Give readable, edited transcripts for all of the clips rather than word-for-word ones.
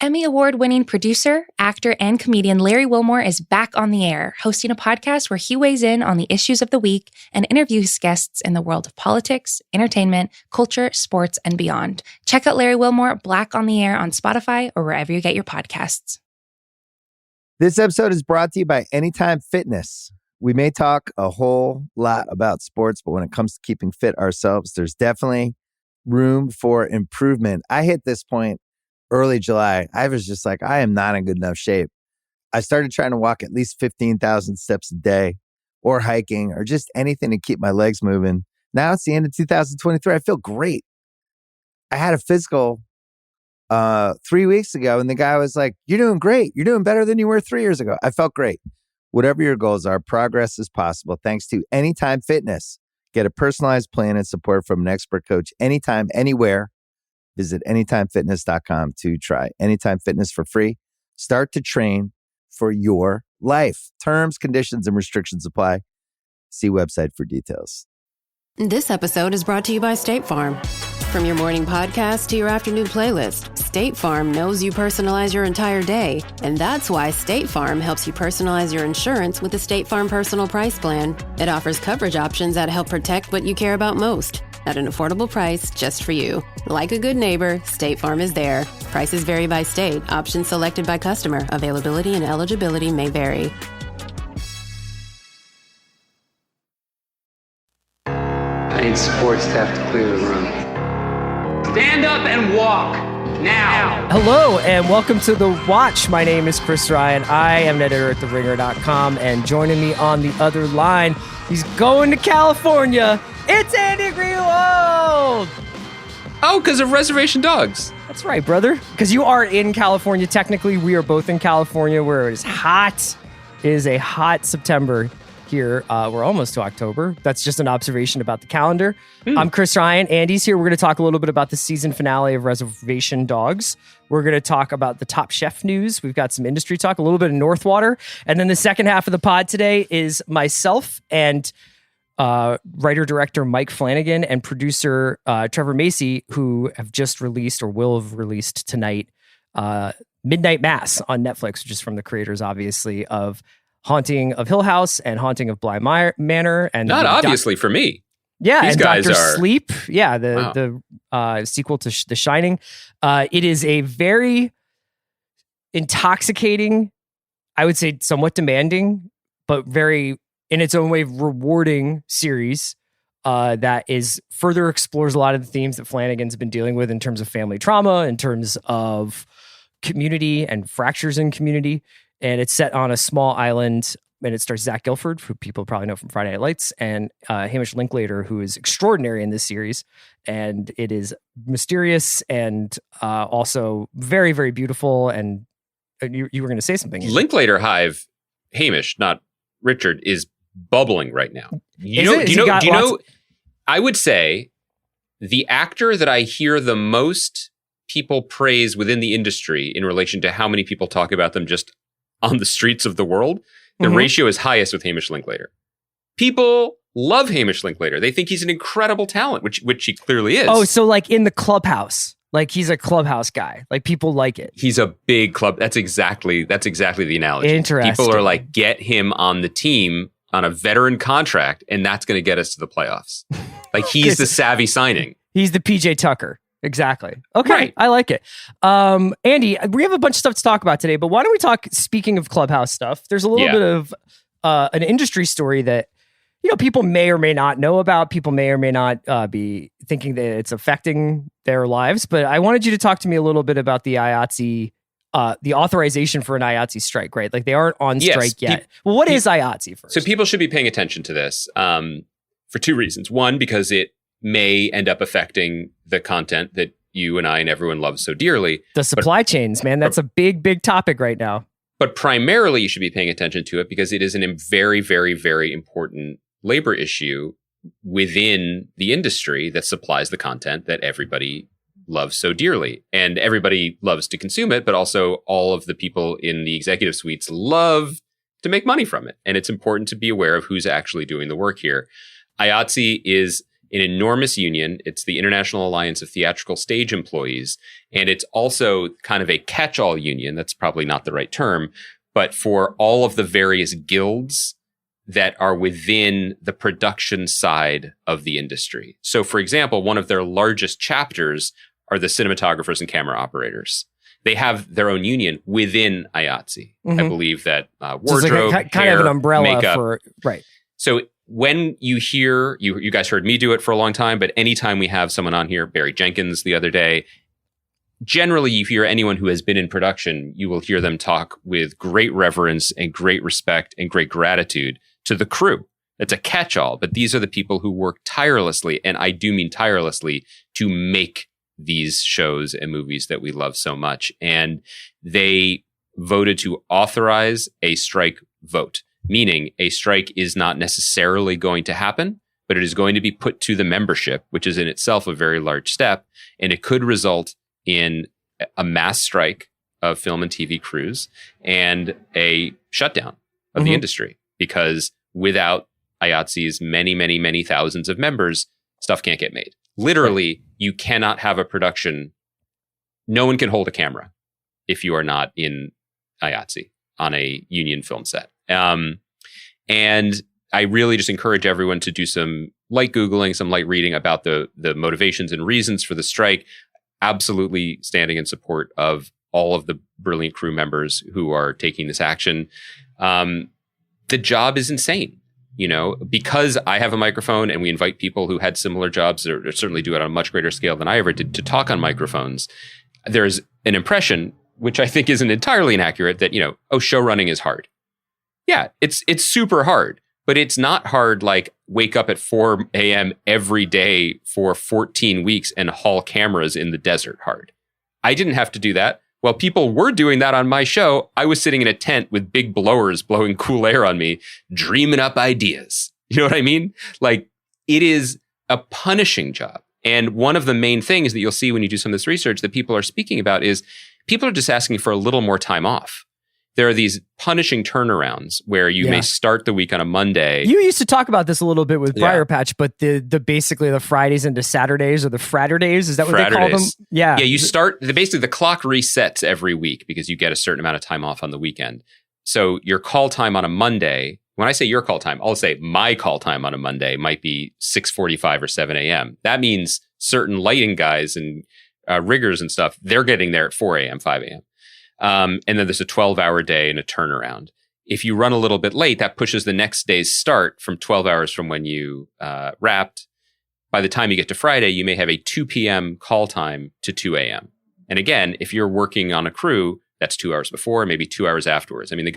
Emmy Award-winning producer, actor, and comedian Larry Wilmore is back on the air, hosting a podcast where he weighs in on the issues of the week and interviews guests in the world of politics, entertainment, culture, sports, and beyond. Check out Larry Wilmore, Black on the Air on Spotify or wherever you get your podcasts. This episode is brought to you by Anytime Fitness. We may talk a whole lot about sports, but when it comes to keeping fit ourselves, there's definitely room for improvement. I hit this point early July. I was just like, I am not in good enough shape. I started trying to walk at least 15,000 steps a day or hiking or just anything to keep my legs moving. Now it's the end of 2023. I feel great. I had a physical 3 weeks ago and the guy was like, you're doing great. You're doing better than you were 3 years ago. I felt great. Whatever your goals are, progress is possible thanks to Anytime Fitness. Get a personalized plan and support from an expert coach anytime, anywhere. Visit anytimefitness.com to try Anytime Fitness for free. Start to train for your life. Terms, conditions, and restrictions apply. See website for details. This episode is brought to you by State Farm. From your morning podcast to your afternoon playlist, State Farm knows you personalize your entire day. And that's why State Farm helps you personalize your insurance with the State Farm Personal Price Plan. It offers coverage options that help protect what you care about most at an affordable price just for you. Like a good neighbor, State Farm is there. Prices vary by state. Options selected by customer. Availability and eligibility may vary. I need support staff to clear the room. Stand up and walk now. Hello and welcome to The Watch. My name is Chris Ryan. I am an editor at TheRinger.com, and joining me on the other line, he's going to California. It's Andy Greenwald. Oh, because of Reservation Dogs. That's right, brother. Because you are in California. Technically, we are both in California where it is hot. It is a hot September here. We're almost to October. That's just an observation about the calendar. I'm Chris Ryan. Andy's here. We're going to talk a little bit about the season finale of Reservation Dogs. We're going to talk about the Top Chef news. We've got some industry talk, a little bit of Northwater. And then the second half of the pod today is myself and writer-director Mike Flanagan and producer Trevor Macy, who have just released or will have released tonight Midnight Mass on Netflix, which is from the creators, obviously, of Haunting of Hill House and Haunting of Bly Manor. And not obviously for me. Yeah, these and guys Dr. are... Sleep. Yeah, the sequel to The Shining. It is a very intoxicating, I would say somewhat demanding, but very, in its own way, rewarding series that further explores a lot of the themes that Flanagan's been dealing with in terms of family trauma, in terms of community and fractures in community. And it's set on a small island, and it stars Zach Gilford, who people probably know from Friday Night Lights, and Hamish Linklater, who is extraordinary in this series. And it is mysterious and also very, very beautiful. And you were going to say something. Linklater Hive, Hamish, not Richard, is bubbling right now. Do you know? I would say the actor that I hear the most people praise within the industry in relation to how many people talk about them just on the streets of the world, the ratio is highest with Hamish Linklater. People love Hamish Linklater. They think he's an incredible talent, which he clearly is. Oh, so like in the Clubhouse, like he's a Clubhouse guy. Like people like it. He's a big club. That's exactly the analogy. Interesting. People are like, get him on the team on a veteran contract, and that's going to get us to the playoffs. Like he's the savvy signing. He's the PJ Tucker. Exactly. Okay. Right. I like it. Andy, we have a bunch of stuff to talk about today, but why don't we talk, speaking of Clubhouse stuff, there's a little bit of an industry story that, people may or may not know about. People may or may not be thinking that it's affecting their lives. But I wanted you to talk to me a little bit about the IATSE, the authorization for an IATSE strike, right? Like they aren't on strike yet. Well, what is IATSE first? So people should be paying attention to this for two reasons. One, because it may end up affecting the content that you and I and everyone loves so dearly. The supply chains, man. That's a big, big topic right now. But primarily, you should be paying attention to it because it is a very, very, very important labor issue within the industry that supplies the content that everybody loves so dearly. And everybody loves to consume it, but also all of the people in the executive suites love to make money from it. And it's important to be aware of who's actually doing the work here. IATSE is an enormous union. It's the International Alliance of Theatrical Stage Employees. And it's also kind of a catch-all union. That's probably not the right term, but for all of the various guilds that are within the production side of the industry. So, for example, one of their largest chapters are the cinematographers and camera operators. They have their own union within IATSE. I believe that wardrobe, like kind hair, of an umbrella makeup. for right. So when you hear, you guys heard me do it for a long time, but anytime we have someone on here, Barry Jenkins the other day, generally you hear anyone who has been in production, you will hear them talk with great reverence and great respect and great gratitude to the crew. It's a catch-all, but these are the people who work tirelessly, and I do mean tirelessly, to make these shows and movies that we love so much. And they voted to authorize a strike vote, meaning a strike is not necessarily going to happen, but it is going to be put to the membership, which is in itself a very large step. And it could result in a mass strike of film and TV crews and a shutdown of the industry, because without IATSE's many, many, many thousands of members, stuff can't get made. Literally, you cannot have a production. No one can hold a camera if you are not in IATSE on a union film set. And I really just encourage everyone to do some light Googling, some light reading about the motivations and reasons for the strike. Absolutely standing in support of all of the brilliant crew members who are taking this action. The job is insane. You know, because I have a microphone and we invite people who had similar jobs or certainly do it on a much greater scale than I ever did to talk on microphones, there's an impression, which I think isn't entirely inaccurate, that, you know, oh, show running is hard. Yeah, it's super hard, but it's not hard like wake up at 4 a.m. every day for 14 weeks and haul cameras in the desert hard. I didn't have to do that. While people were doing that on my show, I was sitting in a tent with big blowers blowing cool air on me, dreaming up ideas. You know what I mean? Like, it is a punishing job. And one of the main things that you'll see when you do some of this research that people are speaking about is people are just asking for a little more time off. There are these punishing turnarounds where you may start the week on a Monday. You used to talk about this a little bit with Briar Patch, but the basically the Fridays into Saturdays, or the Fraturdays, is that what they call them? Yeah. Yeah, you start, basically the clock resets every week because you get a certain amount of time off on the weekend. So your call time on a Monday, when I say your call time, I'll say my call time on a Monday might be 6:45 or 7 a.m. That means certain lighting guys and riggers and stuff, they're getting there at 4 a.m., 5 a.m. And then there's a 12-hour day and a turnaround. If you run a little bit late, that pushes the next day's start from 12 hours from when you wrapped. By the time you get to Friday, you may have a 2 p.m. call time to 2 a.m. And again, if you're working on a crew, that's 2 hours before, maybe 2 hours afterwards. I mean,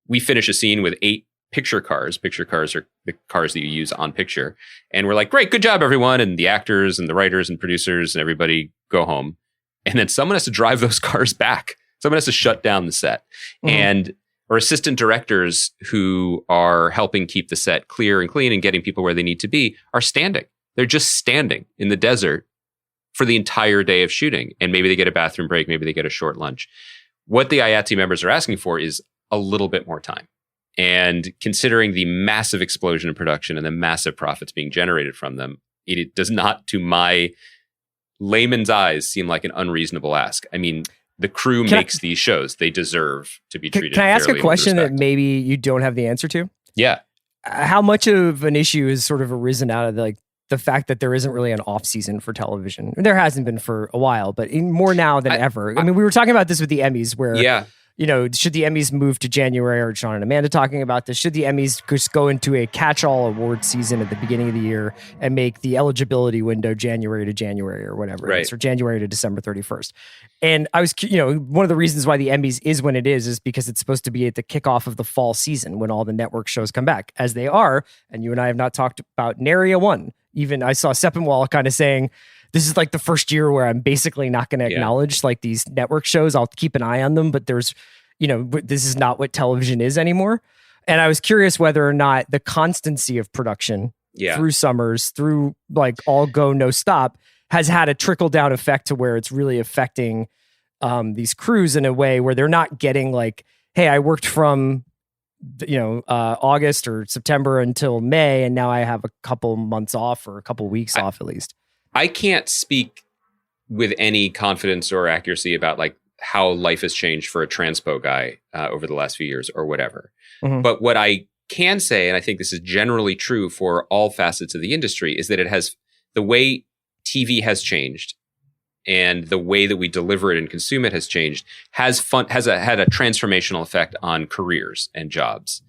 we finish a scene with 8 picture cars. Picture cars are the cars that you use on picture. And we're like, great, good job, everyone. And the actors and the writers and producers and everybody go home. And then someone has to drive those cars back. Someone has to shut down the set. Or assistant directors who are helping keep the set clear and clean and getting people where they need to be are standing. They're just standing in the desert for the entire day of shooting. And maybe they get a bathroom break. Maybe they get a short lunch. What the IATSE members are asking for is a little bit more time. And considering the massive explosion in production and the massive profits being generated from them, it does not, to my layman's eyes, seem like an unreasonable ask. I mean, the crew makes these shows. They deserve to be treated fairly. Can I ask a question that maybe you don't have the answer to? Yeah. How much of an issue has sort of arisen out of the fact that there isn't really an off season for television? There hasn't been for a while, but more now than ever. I mean, we were talking about this with the Emmys where, you know, should the Emmys move to January, or Sean and Amanda talking about this? Should the Emmys just go into a catch-all award season at the beginning of the year and make the eligibility window January to January or whatever it is, or January to December 31st? And I was, you know, one of the reasons why the Emmys is when it is because it's supposed to be at the kickoff of the fall season when all the network shows come back, as they are. And you and I have not talked about nary a one. Even I saw Seppenwall kind of saying, this is like the first year where I'm basically not going to acknowledge like these network shows. I'll keep an eye on them, but there's, you know, this is not what television is anymore. And I was curious whether or not the constancy of production through summers, through like all go, no stop, has had a trickle down effect to where it's really affecting these crews in a way where they're not getting like, hey, I worked from August or September until May, and now I have a couple months off or a couple weeks off at least. I can't speak with any confidence or accuracy about like how life has changed for a transpo guy over the last few years or whatever. Mm-hmm. But what I can say, and I think this is generally true for all facets of the industry, is that the way TV has changed and the way that we deliver it and consume it has changed, had a transformational effect on careers and jobs.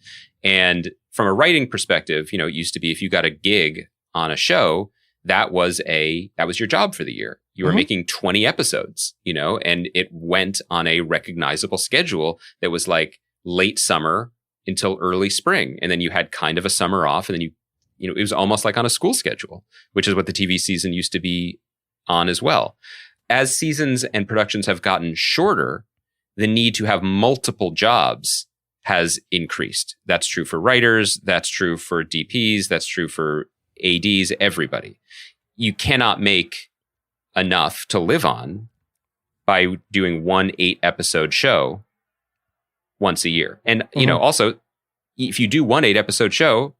And from a writing perspective, it used to be if you got a gig on a show, that was your job for the year. You were making 20 episodes, and it went on a recognizable schedule that was like late summer until early spring. And then you had kind of a summer off, and then it was almost like on a school schedule, which is what the TV season used to be on as well. As seasons and productions have gotten shorter, the need to have multiple jobs has increased. That's true for writers. That's true for DPs. That's true for ADs, everybody. You cannot make enough to live on by doing one 8-episode show once a year. And, also, if you do one 8-episode show,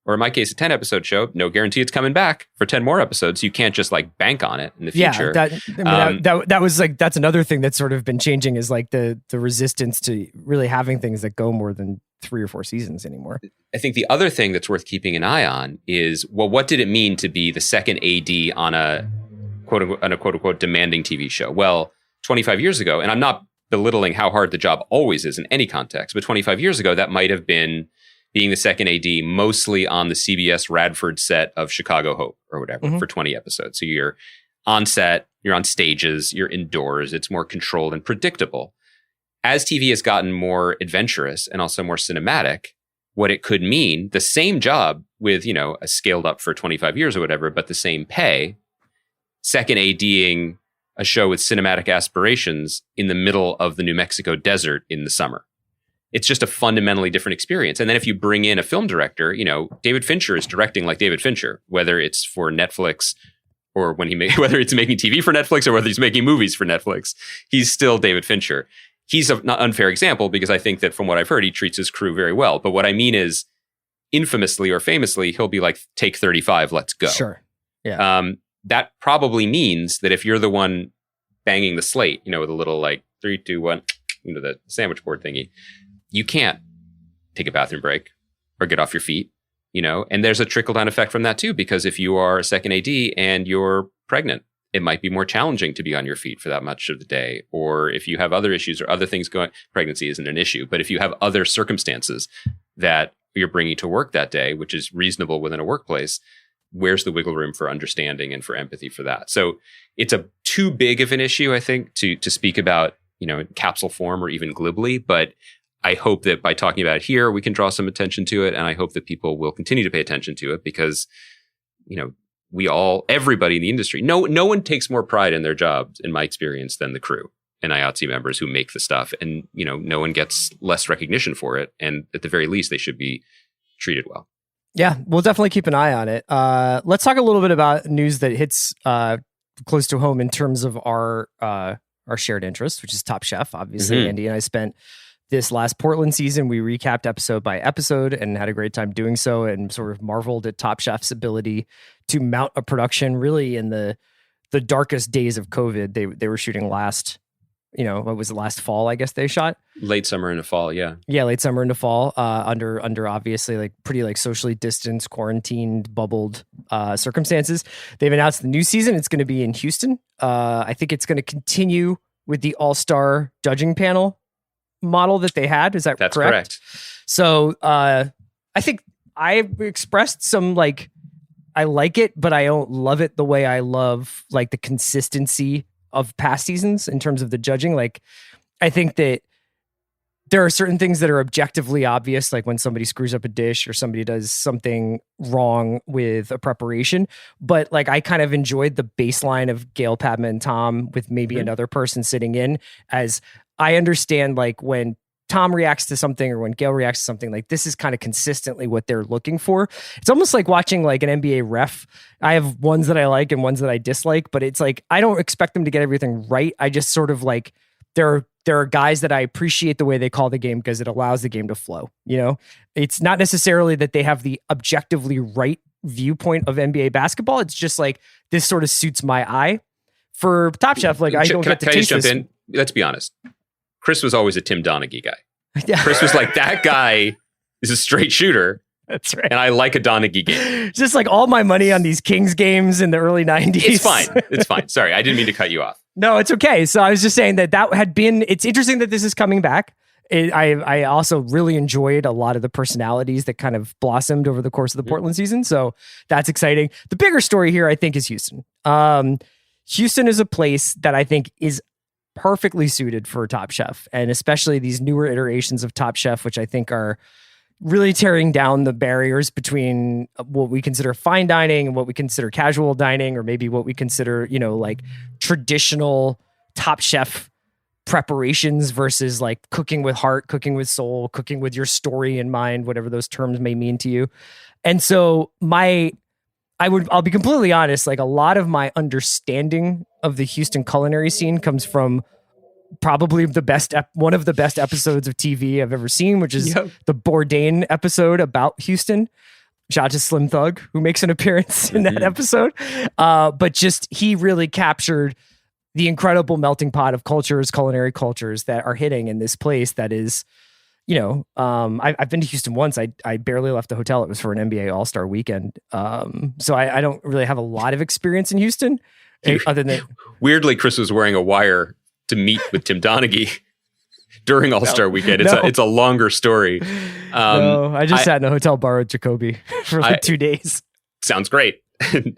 or in my case, a 10-episode show, no guarantee it's coming back for 10 more episodes. You can't just like bank on it in the future. That's another thing that's sort of been changing is like the resistance to really having things that go more than 3 or 4 seasons anymore. I think the other thing that's worth keeping an eye on is, well, what did it mean to be the second AD on a quote unquote demanding TV show? Well, 25 years ago, and I'm not belittling how hard the job always is in any context, but 25 years ago, that might have been being the second AD mostly on the CBS Radford set of Chicago Hope or whatever for 20 episodes. So you're on set, you're on stages, you're indoors, it's more controlled and predictable. As TV has gotten more adventurous and also more cinematic, what it could mean, the same job with, a scaled up for 25 years or whatever, but the same pay, second ADing a show with cinematic aspirations in the middle of the New Mexico desert in the summer. It's just a fundamentally different experience. And then if you bring in a film director, David Fincher is directing like David Fincher, whether it's for Netflix or whether it's making TV for Netflix or whether he's making movies for Netflix, he's still David Fincher. He's an unfair example because I think that from what I've heard, he treats his crew very well. But what I mean is, infamously or famously, he'll be like, take 35, let's go. Sure. Yeah. That probably means that if you're the one banging the slate, with a little like 3, 2, 1, the sandwich board thingy, you can't take a bathroom break or get off your feet, and there's a trickle down effect from that too, because if you are a second AD and you're pregnant, it might be more challenging to be on your feet for that much of the day. Or if you have other issues or other things going, pregnancy isn't an issue, but if you have other circumstances that you're bringing to work that day, which is reasonable within a workplace, where's the wiggle room for understanding and for empathy for that? So it's too big of an issue, I think, to speak about, in capsule form or even glibly, but I hope that by talking about it here, we can draw some attention to it. And I hope that people will continue to pay attention to it because, everybody in the industry, no one takes more pride in their jobs, in my experience, than the crew and IATSE members who make the stuff. And, no one gets less recognition for it. And at the very least, they should be treated well. Yeah, we'll definitely keep an eye on it. Let's talk a little bit about news that hits close to home in terms of our shared interest, which is Top Chef. Obviously, Andy and I spent this last Portland season, we recapped episode by episode and had a great time doing so, and sort of marveled at Top Chef's ability to mount a production really in the darkest days of COVID. They were shooting last fall, I guess they shot? Late summer into fall, yeah. Yeah, late summer into fall, under obviously like pretty like socially distanced, quarantined, bubbled circumstances. They've announced the new season. It's going to be in Houston. I think it's going to continue with the all-star judging panel model that they had. Is that That's correct? So I think I expressed some like, I like it, but I don't love it the way I love like the consistency of past seasons in terms of the judging. Like, I think that there are certain things that are objectively obvious, like when somebody screws up a dish or somebody does something wrong with a preparation. But like, I kind of enjoyed the baseline of Gail, Padma, and Tom with maybe another person sitting in, as I understand like when Tom reacts to something or when Gail reacts to something, like this is kind of consistently what they're looking for. It's almost like watching like an NBA ref. I have ones that I like and ones that I dislike, but it's like, I don't expect them to get everything right. I just sort of like, there are there are guys that I appreciate the way they call the game because it allows the game to flow. You know, it's not necessarily that they have the objectively right viewpoint of NBA basketball. It's just like, this sort of suits my eye. For Top Chef, like I don't get to taste this. In? Let's be honest. Chris was always a Tim Donaghy guy. Yeah. Chris was like, that guy is a straight shooter. That's right. And I like a Donaghy game. Just like all my money on these Kings games in the early 90s. It's fine. It's fine. Sorry, I didn't mean to cut you off. No, it's okay. So I was just saying that had been, it's interesting that this is coming back. I also really enjoyed a lot of the personalities that kind of blossomed over the course of the Portland season. So that's exciting. The bigger story here, I think, is Houston. Houston is a place that I think is perfectly suited for Top Chef, and especially these newer iterations of Top Chef, which I think are really tearing down the barriers between what we consider fine dining and what we consider casual dining, or maybe what we consider, you know, like traditional Top Chef preparations versus like cooking with heart, cooking with soul, cooking with your story in mind, whatever those terms may mean to you. And so I'll be completely honest, like a lot of my understanding of the Houston culinary scene comes from probably one of the best episodes of TV I've ever seen, which is the Bourdain episode about Houston. Shout out to Slim Thug, who makes an appearance in that episode. But just, he really captured the incredible melting pot of cultures, culinary cultures that are hitting in this place that is, you know, I've been to Houston once. I barely left the hotel. It was for an NBA All-Star weekend. So I don't really have a lot of experience in Houston. Other than weirdly, Chris was wearing a wire to meet with Tim Donaghy during All-Star weekend. It's a longer story. No, I just sat in a hotel bar with Jacoby for like 2 days. Sounds great.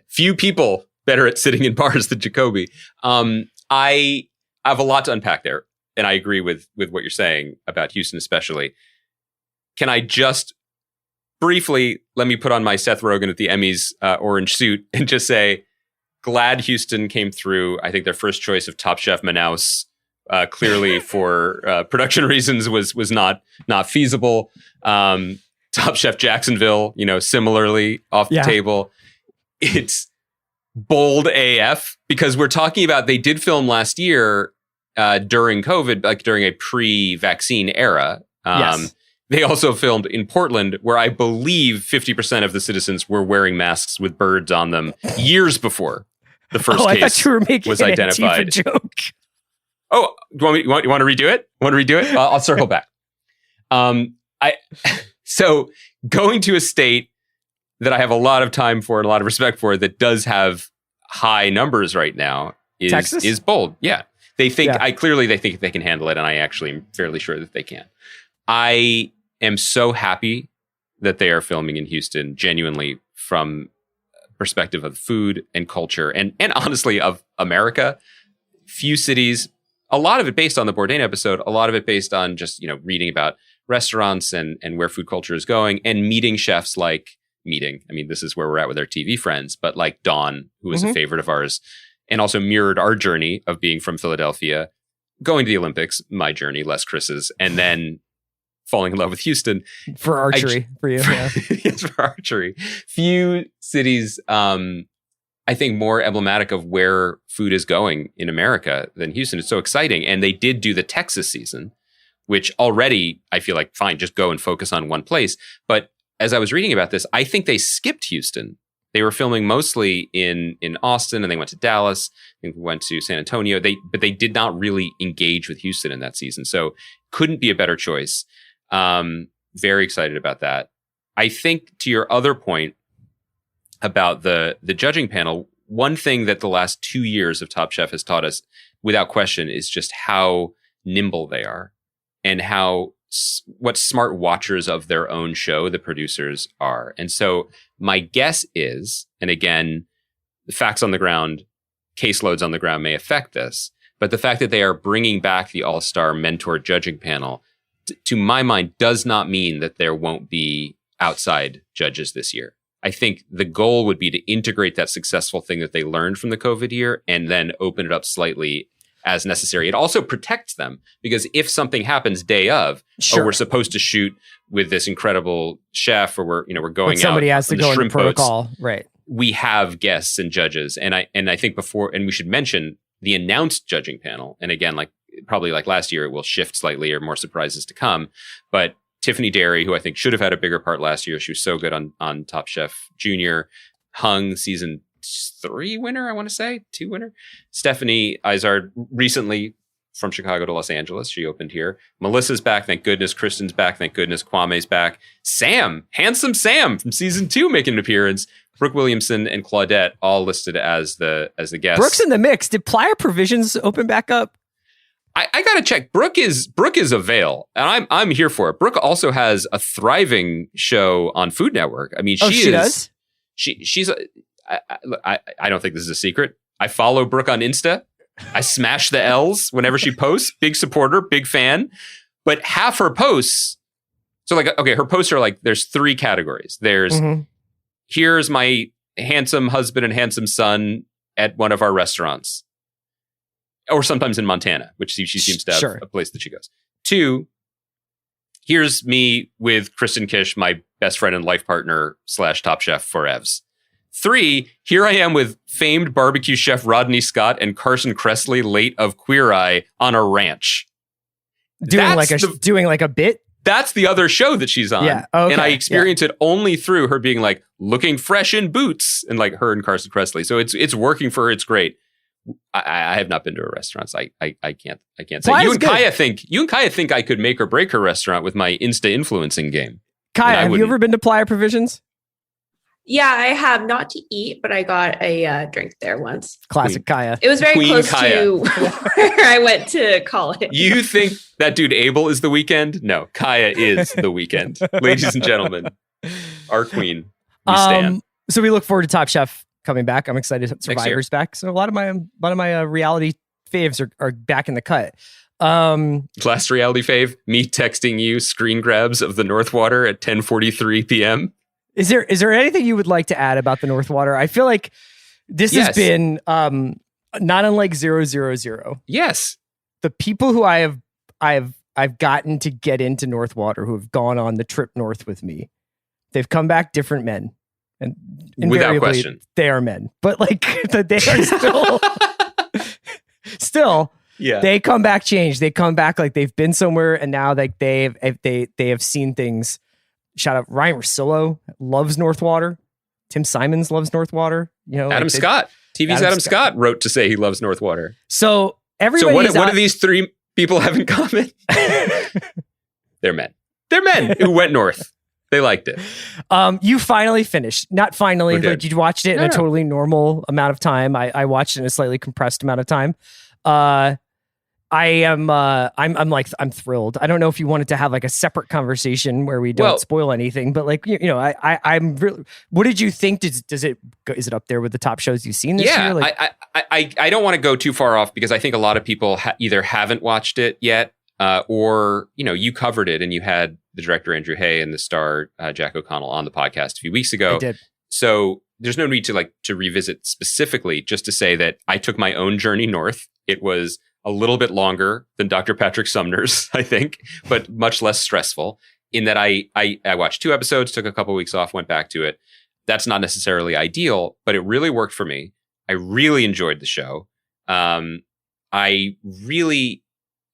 Few people better at sitting in bars than Jacoby. I have a lot to unpack there, and I agree with what you're saying about Houston especially. Can I just briefly, let me put on my Seth Rogen at the Emmys orange suit and just say, glad Houston came through. I think their first choice of Top Chef Manaus, clearly for production reasons, was not feasible. Top Chef Jacksonville, you know, similarly off the table. It's bold AF, because we're talking about, they did film last year during COVID, like during a pre-vaccine era. They also filmed in Portland, where I believe 50% of the citizens were wearing masks with birds on them years before the first case I thought you were making was an identified. Antifa joke. Oh, you want to redo it? I'll circle back. So going to a state that I have a lot of time for and a lot of respect for, that does have high numbers right now, is bold. Yeah. They think, they think they can handle it. And I actually am fairly sure that they can. I am so happy that they are filming in Houston, genuinely, from perspective of food and culture and honestly of America. Few cities, a lot of it based on the Bourdain episode, a lot of it based on just, you know, reading about restaurants and where food culture is going, and meeting chefs I mean, this is where we're at with our TV friends, but like Dawn, who was a favorite of ours, and also mirrored our journey of being from Philadelphia, going to the Olympics, my journey, less Chris's, and then falling in love with Houston. For archery, for you. Yeah. Yes, for archery. Few cities, I think, more emblematic of where food is going in America than Houston. It's so exciting. And they did do the Texas season, which already I feel like, fine, just go and focus on one place. But as I was reading about this, I think they skipped Houston. They were filming mostly in Austin, and they went to Dallas, and went to San Antonio. But they did not really engage with Houston in that season. So couldn't be a better choice. Very excited about that. I think, to your other point about the judging panel, one thing that the last 2 years of Top Chef has taught us, without question, is just how nimble they are, and what smart watchers of their own show the producers are. And so my guess is, and again, the facts on the ground, caseloads on the ground may affect this, but the fact that they are bringing back the all-star mentor judging panel, to my mind, does not mean that there won't be outside judges this year. I think the goal would be to integrate that successful thing that they learned from the COVID year and then open it up slightly as necessary. It also protects them, because if something happens day of, we're supposed to shoot with this incredible chef, or we're going out, somebody has to go into protocol, boats, right? We have guests and judges, and I think before, and we should mention the announced judging panel. And again, like, probably like last year, it will shift slightly or more surprises to come. But Tiffany Derry, who I think should have had a bigger part last year, she was so good on Top Chef Junior. Hung season 3 winner, I want to say 2 winner. Stephanie Izard recently from Chicago to Los Angeles. She opened here. Melissa's back, thank goodness. Kristen's back, thank goodness. Kwame's back. Sam, handsome Sam from season 2 making an appearance. Brooke Williamson and Claudette all listed as the guests. Brooke's in the mix. Did Playa Provisions open back up? I gotta check. Brooke is a Vail, and I'm here for it. Brooke also has a thriving show on Food Network. I mean, she does. She's. I don't think this is a secret. I follow Brooke on Insta. I smash the L's whenever she posts. Big supporter, big fan. But half her posts. So like, okay, her posts are like, there's 3 categories. There's here's my handsome husband and handsome son at one of our restaurants. Or sometimes in Montana, which she seems to have a place that she goes. 2, here's me with Kristen Kish, my best friend and life partner / Top Chef for Evs. 3, here I am with famed barbecue chef Rodney Scott and Carson Kressley, late of Queer Eye, on a ranch. Doing like a bit? That's the other show that she's on. Yeah. Okay. And I experience it only through her being like looking fresh in boots and like her and Carson Kressley. So it's working for her. It's great. I have not been to her restaurants. I can't say. You and Kaya think I could make or break her restaurant with my Insta influencing game. Kaya, have you ever been to Playa Provisions? Yeah, I have, not to eat, but I got a drink there once. Classic Kaya. It was very Queen close Kaya. to where I went to college. You think that dude Abel is the Weeknd? No, Kaya is the Weeknd. Ladies and gentlemen, our queen. We stand. So we look forward to Top Chef coming back. I'm excited that Survivor's back. So a lot of my reality faves are back in the cut. Last reality fave, me texting you screen grabs of the North Water at 10:43 p.m. Is there anything you would like to add about the North Water? I feel like this has been not unlike 000. Yes. The people who I've gotten to get into North Water, who have gone on the trip north with me, they've come back different men. And without question, they are men. But like they are still yeah. They come back changed. They come back like they've been somewhere, and now like they have seen things. Shout out Ryan Russillo loves North Water. Tim Simons loves North Water. You know, Adam Scott. TV's Adam Scott wrote to say he loves North Water. So everybody. So what do these 3 people have in common? They're men. They're men who went north. They liked it. You finally finished. Not finally, but you watched it in a totally normal amount of time. I watched it in a slightly compressed amount of time. I'm thrilled. I don't know if you wanted to have like a separate conversation where we don't spoil anything, but like, you know, I'm really, what did you think? Is it up there with the top shows you've seen this year? Like, I don't want to go too far off because I think a lot of people either haven't watched it yet, or, you know, you covered it and you had the director Andrew Hay and the star Jack O'Connell on the podcast a few weeks ago. I did. So there's no need to revisit specifically, just to say that I took my own journey north. It was a little bit longer than Dr. Patrick Sumner's, I think, but much less stressful in that I watched 2 episodes, took a couple of weeks off, went back to it. That's not necessarily ideal, but it really worked for me. I really enjoyed the show.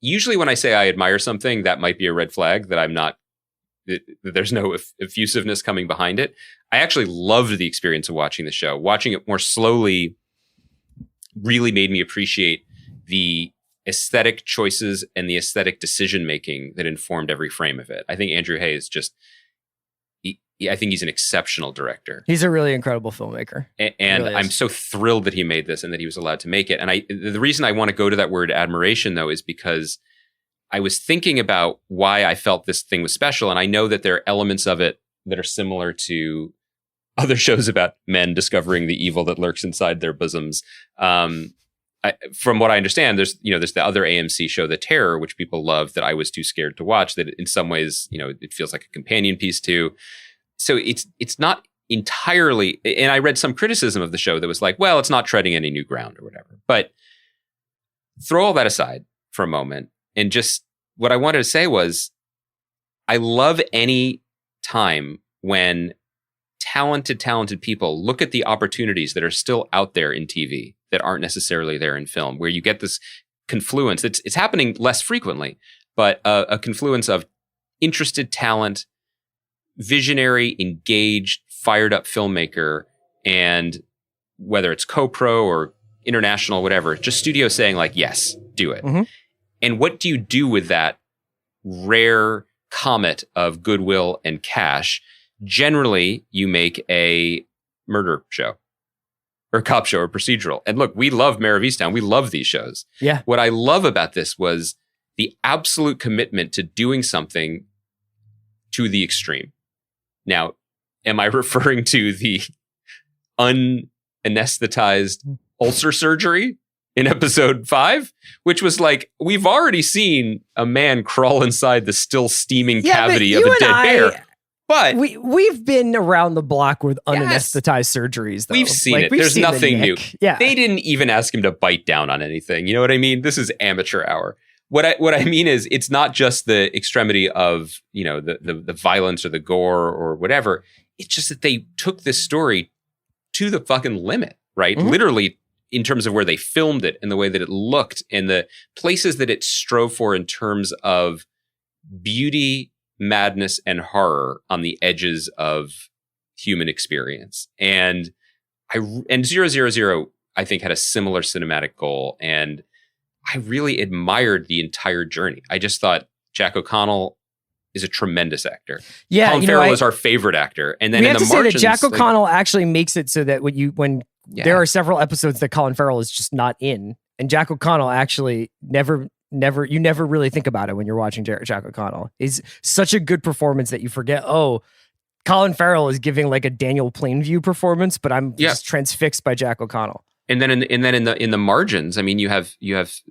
Usually when I say I admire something, that might be a red flag that I'm not, there's no effusiveness coming behind it. I actually loved the experience of watching the show. Watching it more slowly really made me appreciate the aesthetic choices and the aesthetic decision making that informed every frame of it. I think Andrew Hay is I think he's an exceptional director. He's a really incredible filmmaker. And really I'm so thrilled that he made this and that he was allowed to make it. And the reason I want to go to that word admiration, though, is because I was thinking about why I felt this thing was special. And I know that there are elements of it that are similar to other shows about men discovering the evil that lurks inside their bosoms. From what I understand, there's the other AMC show, The Terror, which people love, that I was too scared to watch, that in some ways, you know, it feels like a companion piece to. So it's not entirely, and I read some criticism of the show that was like, well, it's not treading any new ground or whatever. But throw all that aside for a moment. And just what I wanted to say was, I love any time when talented people look at the opportunities that are still out there in TV that aren't necessarily there in film, where you get this confluence. It's happening less frequently, but a confluence of interested talent, visionary, engaged, fired up filmmaker, and whether it's co-pro or international, whatever, just studios saying like, yes, do it. Mm-hmm. And what do you do with that rare comet of goodwill and cash? Generally, you make a murder show or a cop show or procedural. And look, we love Mare of Easttown. We love these shows. Yeah. What I love about this was the absolute commitment to doing something to the extreme. Now, am I referring to the unanesthetized ulcer surgery in episode 5, which was like, we've already seen a man crawl inside the still steaming cavity of a dead bear. But we've been around the block with unanesthetized surgeries, though. We've seen it. There's nothing new. Yeah. They didn't even ask him to bite down on anything. You know what I mean? This is amateur hour. What I mean is, it's not just the extremity of, you know, the violence or the gore or whatever. It's just that they took this story to the fucking limit, right? Mm-hmm. Literally, in terms of where they filmed it and the way that it looked and the places that it strove for in terms of beauty, madness, and horror on the edges of human experience. And 000, I think, had a similar cinematic goal. And I really admired the entire journey. I just thought Jack O'Connell is a tremendous actor. Yeah, Colin Farrell is our favorite actor. And then in the margins, say that Jack O'Connell actually makes it so that when there are several episodes that Colin Farrell is just not in, and Jack O'Connell actually never you never really think about it when you're watching Jack O'Connell. He's such a good performance that you forget, oh, Colin Farrell is giving like a Daniel Plainview performance, but I'm just transfixed by Jack O'Connell. And then in the margins, I mean, you have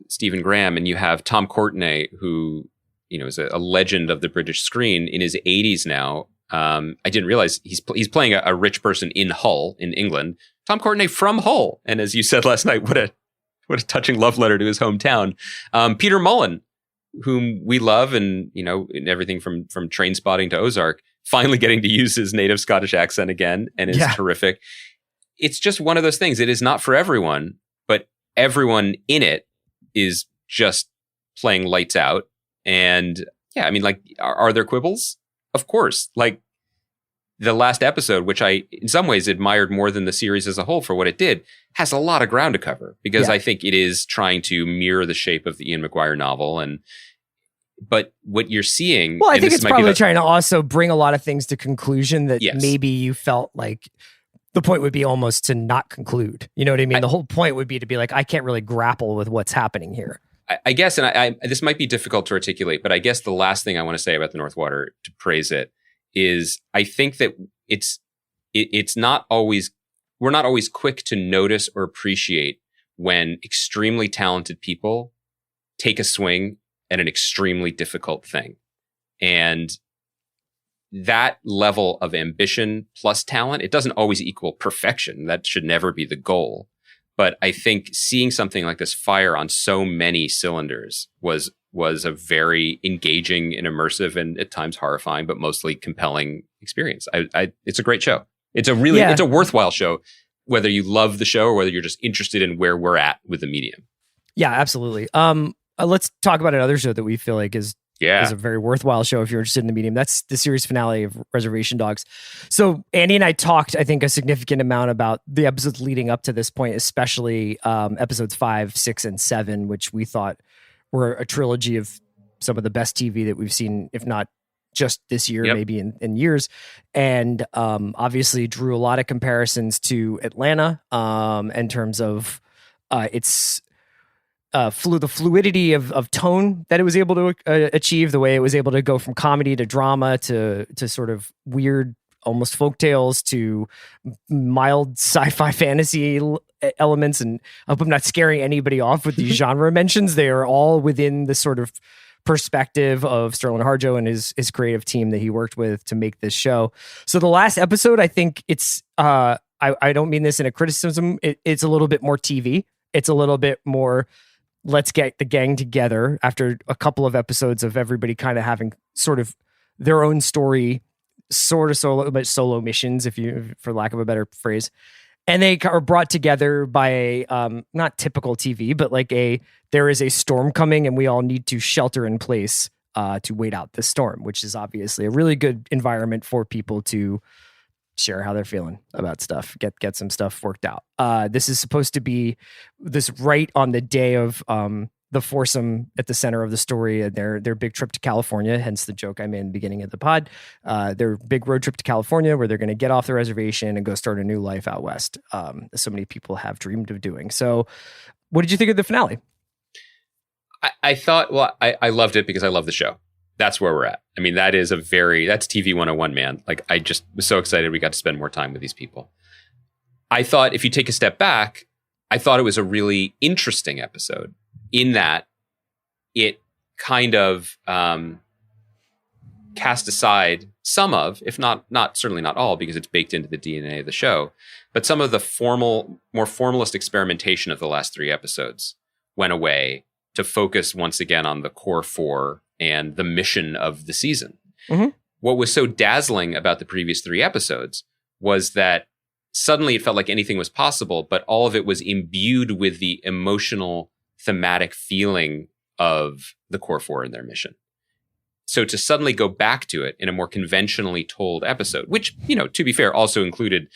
Stephen Graham and you have Tom Courtenay, who, you know, is a legend of the British screen in his 80s now. I didn't realize he's playing a rich person in Hull in England. Tom Courtenay from Hull, and as you said last night, what a touching love letter to his hometown. Peter Mullen, whom we love, and you know, in everything from Trainspotting to Ozark, finally getting to use his native Scottish accent again, and is terrific. It's just one of those things. It is not for everyone, but everyone in it is just playing lights out. And yeah, I mean, like, are there quibbles? Of course. Like the last episode, which I in some ways admired more than the series as a whole for what it did, has a lot of ground to cover, because I think it is trying to mirror the shape of the Ian McGuire novel. But what you're seeing, well, I think it's probably trying to also bring a lot of things to conclusion that maybe you felt like the point would be almost to not conclude. You know what I mean? The whole point would be to be like, I can't really grapple with what's happening here. I guess, and I this might be difficult to articulate, but I guess the last thing I want to say about the North Water to praise it is I think that it's not always, we're not always quick to notice or appreciate when extremely talented people take a swing at an extremely difficult thing. And that level of ambition plus talent, it doesn't always equal perfection. That should never be the goal. But I think seeing something like this fire on so many cylinders was a very engaging and immersive and at times horrifying, but mostly compelling experience. It's a great show. It's a really, it's a worthwhile show, whether you love the show or whether you're just interested in where we're at with the medium. Yeah, absolutely. Let's talk about another show that we feel like is a very worthwhile show if you're interested in the medium. That's the series finale of Reservation Dogs. So Andy and I talked, I think, a significant amount about the episodes leading up to this point, especially episodes 5, 6, and 7, which we thought were a trilogy of some of the best TV that we've seen, if not just this year, maybe in years. And obviously drew a lot of comparisons to Atlanta in terms of its the fluidity of tone that it was able to achieve, the way it was able to go from comedy to drama to sort of weird, almost folktales to mild sci-fi fantasy elements. And I hope I'm not scaring anybody off with these genre mentions. They are all within the sort of perspective of Sterling Harjo and his creative team that he worked with to make this show. So the last episode, I think it's, I don't mean this in a criticism. It's a little bit more TV. It's a little bit more, let's get the gang together after a couple of episodes of everybody kind of having sort of their own story, sort of solo missions, for lack of a better phrase. And they are brought together by a, not typical TV, but like there is a storm coming and we all need to shelter in place to wait out the storm, which is obviously a really good environment for people to share how they're feeling about stuff, get some stuff worked out. This is supposed to be this right on the day of the foursome at the center of the story, their big trip to California, hence the joke I made in the beginning of the pod. Their big road trip to California where they're going to get off the reservation and go start a new life out west. So many people have dreamed of doing. So what did you think of the finale? I thought, well, I loved it because I love the show. That's where we're at. I mean, that's TV 101, man. Like, I just was so excited we got to spend more time with these people. I thought if you take a step back, I thought it was a really interesting episode in that it kind of cast aside some of, if not certainly not all, because it's baked into the DNA of the show, but some of the more formalist experimentation of the last 3 episodes went away to focus once again on the core 4 and the mission of the season. Mm-hmm. What was so dazzling about the previous 3 episodes was that suddenly it felt like anything was possible, but all of it was imbued with the emotional, thematic feeling of the core 4 and their mission. So to suddenly go back to it in a more conventionally told episode, which, to be fair, also included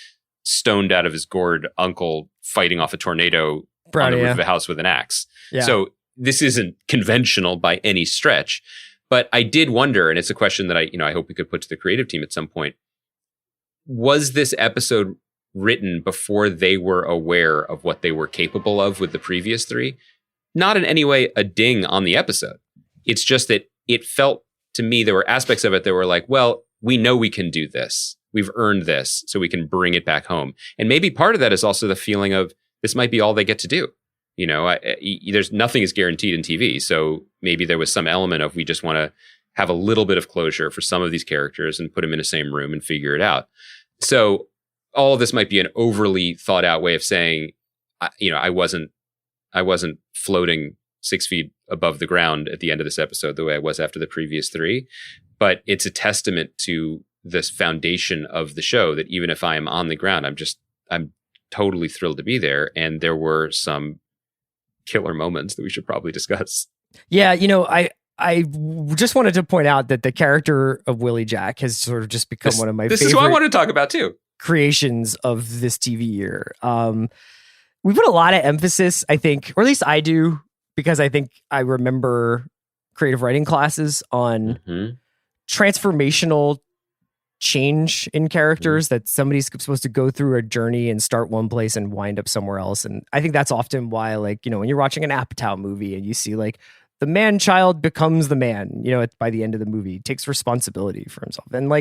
stoned out of his gourd uncle fighting off a tornado on the roof of a house with an axe. Yeah. So this isn't conventional by any stretch, but I did wonder, and it's a question that I hope we could put to the creative team at some point. Was this episode written before they were aware of what they were capable of with the previous 3? Not in any way a ding on the episode. It's just that it felt to me, there were aspects of it that were like, well, we know we can do this. We've earned this, so we can bring it back home. And maybe part of that is also the feeling of this might be all they get to do. There's nothing is guaranteed in TV. So maybe there was some element of we just want to have a little bit of closure for some of these characters and put them in the same room and figure it out. So all of this might be an overly thought out way of saying, I wasn't floating 6 feet above the ground at the end of this episode the way I was after the previous 3. But it's a testament to this foundation of the show that even if I am on the ground, I'm totally thrilled to be there. And there were some killer moments that we should probably discuss. Yeah, I just wanted to point out that the character of Willie Jack has sort of just become one of my favorite. This is what I wanted to talk about too. Creations of this TV year. We put a lot of emphasis, I think, or at least I do, because I think I remember creative writing classes on transformational change in characters, that somebody's supposed to go through a journey and start one place and wind up somewhere else. And I think that's often why, when you're watching an Apatow movie and you see the man child becomes the man, by the end of the movie, takes responsibility for himself. And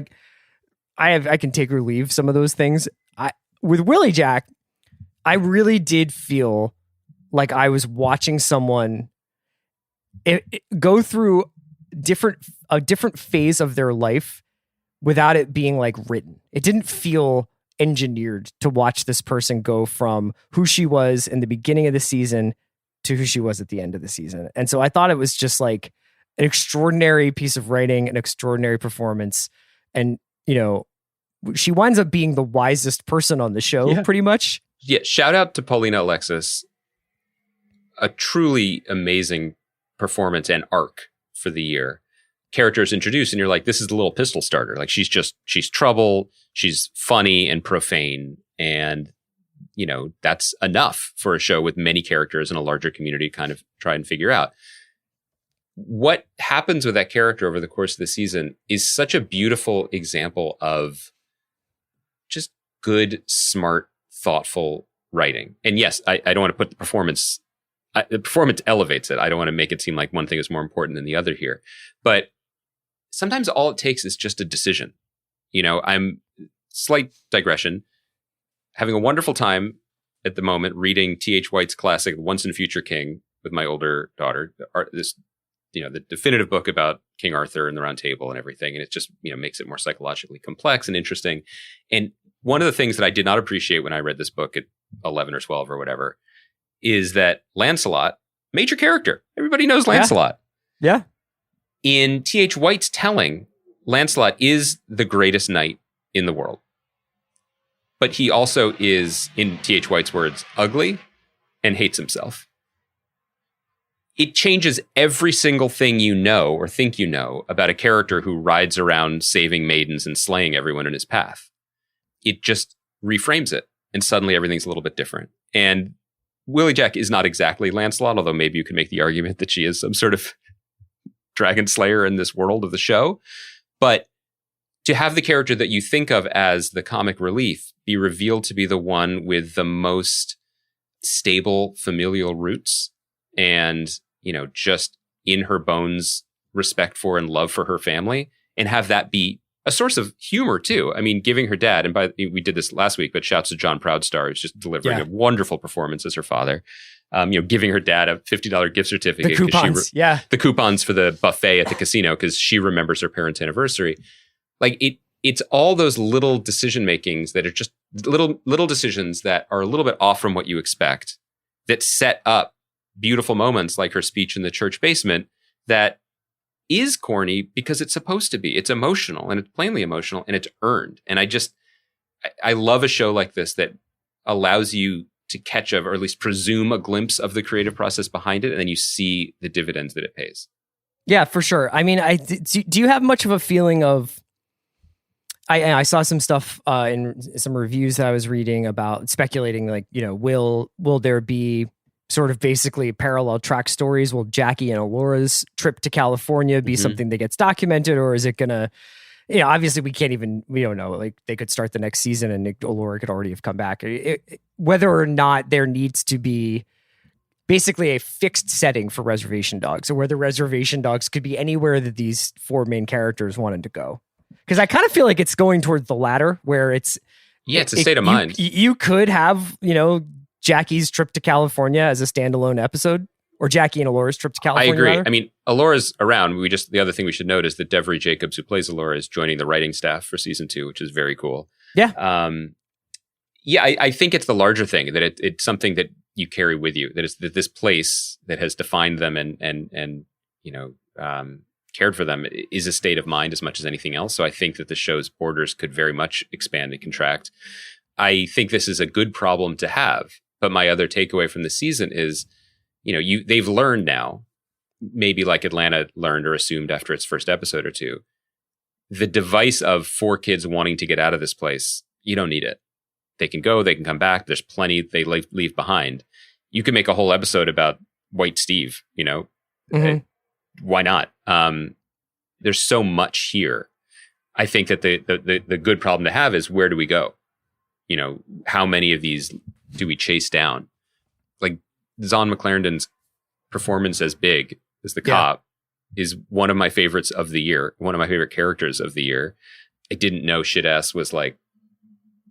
I can take or leave some of those things. With Willie Jack, I really did feel like I was watching someone go through a different phase of their life without it being written. It didn't feel engineered to watch this person go from who she was in the beginning of the season to who she was at the end of the season. And so I thought it was just an extraordinary piece of writing, an extraordinary performance. And, she winds up being the wisest person on the show, pretty much. Yeah. Shout out to Paulina Alexis. A truly amazing performance and arc for the year. Characters introduced and you're like, this is the little pistol starter. She's trouble. She's funny and profane. And, that's enough for a show with many characters and a larger community to kind of try and figure out. What happens with that character over the course of the season is such a beautiful example of just good, smart, thoughtful writing. And yes, I don't want to put the performance elevates it. I don't want to make it seem like one thing is more important than the other here. But sometimes all it takes is just a decision. I'm slight digression, having a wonderful time at the moment reading T.H. White's classic Once and Future King with my older daughter. The definitive book about King Arthur and the Round Table and everything. And it just, makes it more psychologically complex and interesting. And one of the things that I did not appreciate when I read this book at 11 or 12 or whatever is that Lancelot, major character. Everybody knows Lancelot. Yeah. In T.H. White's telling, Lancelot is the greatest knight in the world. but he also is, in T.H. White's words, ugly and hates himself. It changes every single thing you know or think you know about a character who rides around saving maidens and slaying everyone in his path. It just reframes it, and suddenly everything's a little bit different. And Willie Jack is not exactly Lancelot, although maybe you could make the argument that she is some sort of dragon slayer in this world of the show. But to have the character that you think of as the comic relief be revealed to be the one with the most stable familial roots and, just in her bones, respect for and love for her family, and have that be a source of humor too. I mean, giving her dad, and we did this last week, but shouts to John Proudstar, who's just delivering a wonderful performance as her father. Giving her dad a $50 gift certificate. The coupons, the coupons for the buffet at the casino because she remembers her parents' anniversary. Like it's all those little decision makings that are just little decisions that are a little bit off from what you expect, that set up beautiful moments like her speech in the church basement that is corny because it's supposed to be. It's emotional, and it's plainly emotional, and it's earned. And I love a show like this that allows you to catch or at least presume a glimpse of the creative process behind it, and then you see the dividends that it pays. Yeah, for sure. I mean, do you have much of a feeling of? I saw some stuff in some reviews that I was reading about speculating, like, will there be sort of basically parallel track stories? Will Jackie and Alora's trip to California be something that gets documented, or is it gonna, obviously we don't know, like they could start the next season and Alora could already have come back. Whether or not there needs to be basically a fixed setting for Reservation Dogs, or whether Reservation Dogs could be anywhere that these four main characters wanted to go. Because I kind of feel like it's going towards the latter, where it's a state of mind. You could have, Jackie's trip to California as a standalone episode, or Jackie and Alora's trip to California. I agree. Rather. I mean, Alora's around. The other thing we should note is that Devery Jacobs, who plays Alora, is joining the writing staff for season 2, which is very cool. Yeah. I think it's the larger thing, that it's something that you carry with you, that it's that this place that has defined them and cared for them is a state of mind as much as anything else. So I think that the show's borders could very much expand and contract. I think this is a good problem to have. But my other takeaway from the season is, they've learned now, maybe like Atlanta learned or assumed after its first episode or two, the device of 4 kids wanting to get out of this place, you don't need it. They can go, they can come back. There's plenty they leave behind. You can make a whole episode about White Steve, why not? There's so much here. I think that the good problem to have is, where do we go? How many of these do we chase down? Like Zahn McClarendon's performance as Big, as the cop, is one of my favorites of the year. One of my favorite characters of the year. I didn't know shit ass was like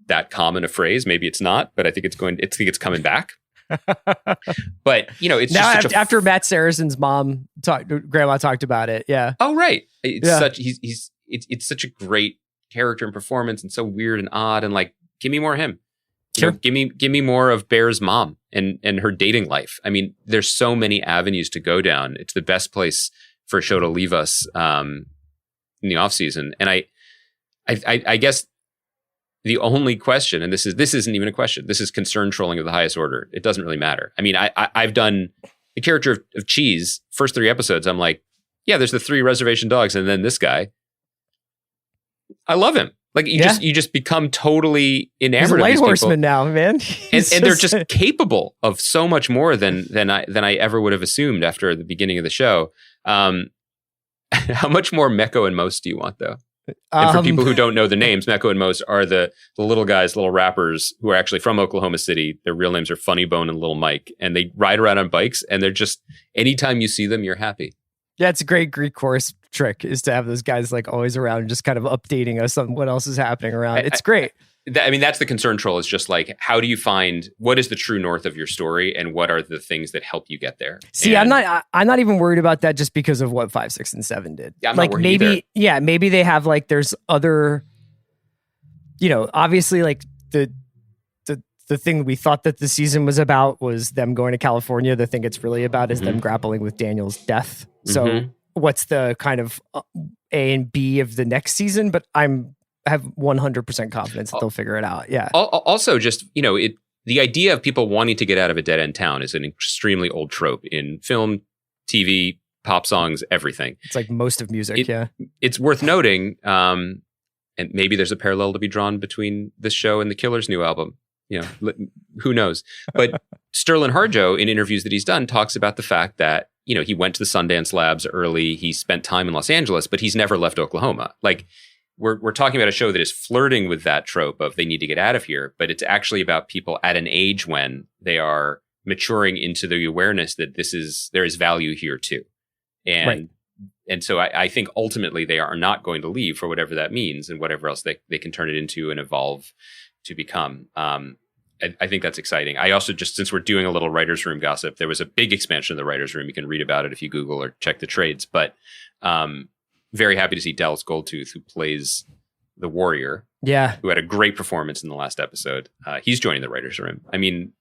that common a phrase. Maybe it's not, but I think it's coming back. But it's now just after Matt Saracen's grandma talked about it. Yeah. Oh, right. It's such a great character and performance, and so weird and odd, and like, give me more of him. Sure. Give me more of Bear's mom and her dating life. I mean, there's so many avenues to go down. It's the best place for a show to leave us in the off season. And I guess the only question, and this isn't even a question, this is concern trolling of the highest order. It doesn't really matter. I mean, I've done the character of Cheese, first 3 episodes. I'm like, yeah, there's the 3 Reservation Dogs, and then this guy. I love him. Like you just become totally enamored. He's a light of these horseman people now, man. And they're just capable of so much more than I ever would have assumed after the beginning of the show. How much more Mecco and Most do you want, though? And for people who don't know the names, Mecco and Most are the little guys, little rappers who are actually from Oklahoma City. Their real names are Funny Bone and Little Mike, and they ride around on bikes. And they're just, anytime you see them, you're happy. Yeah, it's a great Greek chorus trick, is to have those guys like always around and just kind of updating us on what else is happening around. It's great. That's the concern troll, is just like, how do you find what is the true north of your story, and what are the things that help you get there? See, I'm not even worried about that, just because of what 5, 6, and 7 did. Yeah, I'm like not worried maybe, either. Yeah, maybe they have like, there's other, obviously like the thing we thought that the season was about was them going to California. The thing it's really about is them grappling with Daniel's death. So what's the kind of A and B of the next season? But I'm have 100% confidence that they'll figure it out. Yeah. Also, just, the idea of people wanting to get out of a dead-end town is an extremely old trope in film, TV, pop songs, everything. It's like most of music, yeah. It's worth noting, and maybe there's a parallel to be drawn between this show and The Killer's new album. Who knows? But Sterling Harjo, in interviews that he's done, talks about the fact that, he went to the Sundance Labs early. He spent time in Los Angeles, but he's never left Oklahoma. Like, we're talking about a show that is flirting with that trope of they need to get out of here, but it's actually about people at an age when they are maturing into the awareness that there is value here too. And so I think ultimately they are not going to leave for whatever that means and whatever else they can turn it into and evolve to become. I think that's exciting. I also, just since we're doing a little writer's room gossip, there was a big expansion of the writer's room. You can read about it if you Google or check the trades, but very happy to see Dallas Goldtooth, who plays the warrior, who had a great performance in the last episode. He's joining the writer's room. I mean,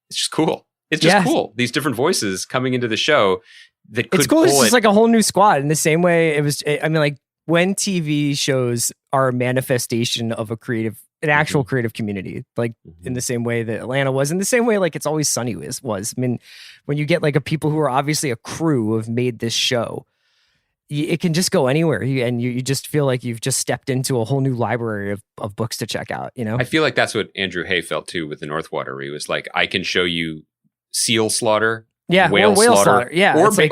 it's just cool. It's just cool. These different voices coming into the show that could. It's cool. It's just like a whole new squad. In the same way, like when TV shows are a manifestation of an actual creative community, like in the same way that Atlanta was, in the same way like It's Always Sunny was. I mean, when you get like a people who are obviously a crew who have made this show, it can just go anywhere, and you just feel like you've just stepped into a whole new library of books to check out. I feel like that's what Andrew Hay felt too with the Northwater, where he was like, I can show you seal slaughter, whale slaughter,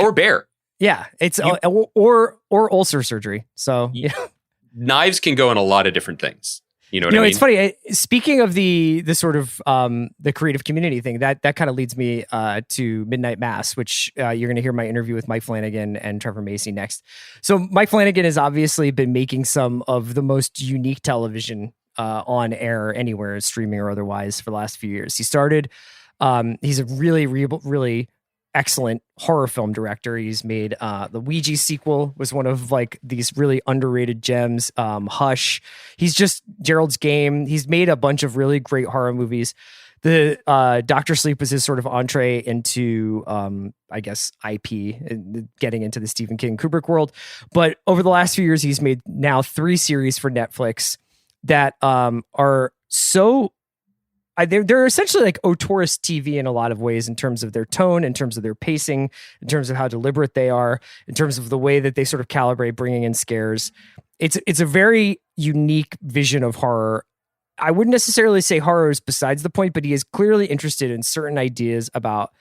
or bear. Yeah, it's or ulcer surgery. So knives can go in a lot of different things. You know what I mean? It's funny. Speaking of the sort of the creative community thing, that kind of leads me to Midnight Mass, which you're going to hear my interview with Mike Flanagan and Trevor Macy next. So Mike Flanagan has obviously been making some of the most unique television on air anywhere, streaming or otherwise, for the last few years. He started. He's a really, really excellent horror film director. He's made the Ouija sequel was one of like these really underrated gems. Hush. He's just Gerald's Game. He's made a bunch of really great horror movies. The Dr. Sleep was his sort of entree into I guess IP, getting into the Stephen King Kubrick world. But over the last few years, he's made now 3 series for Netflix that are so they're essentially like auteurist TV in a lot of ways, in terms of their tone, in terms of their pacing, in terms of how deliberate they are, in terms of the way that they sort of calibrate bringing in scares. It's a very unique vision of horror. I wouldn't necessarily say horror is besides the point, but he is clearly interested in certain ideas about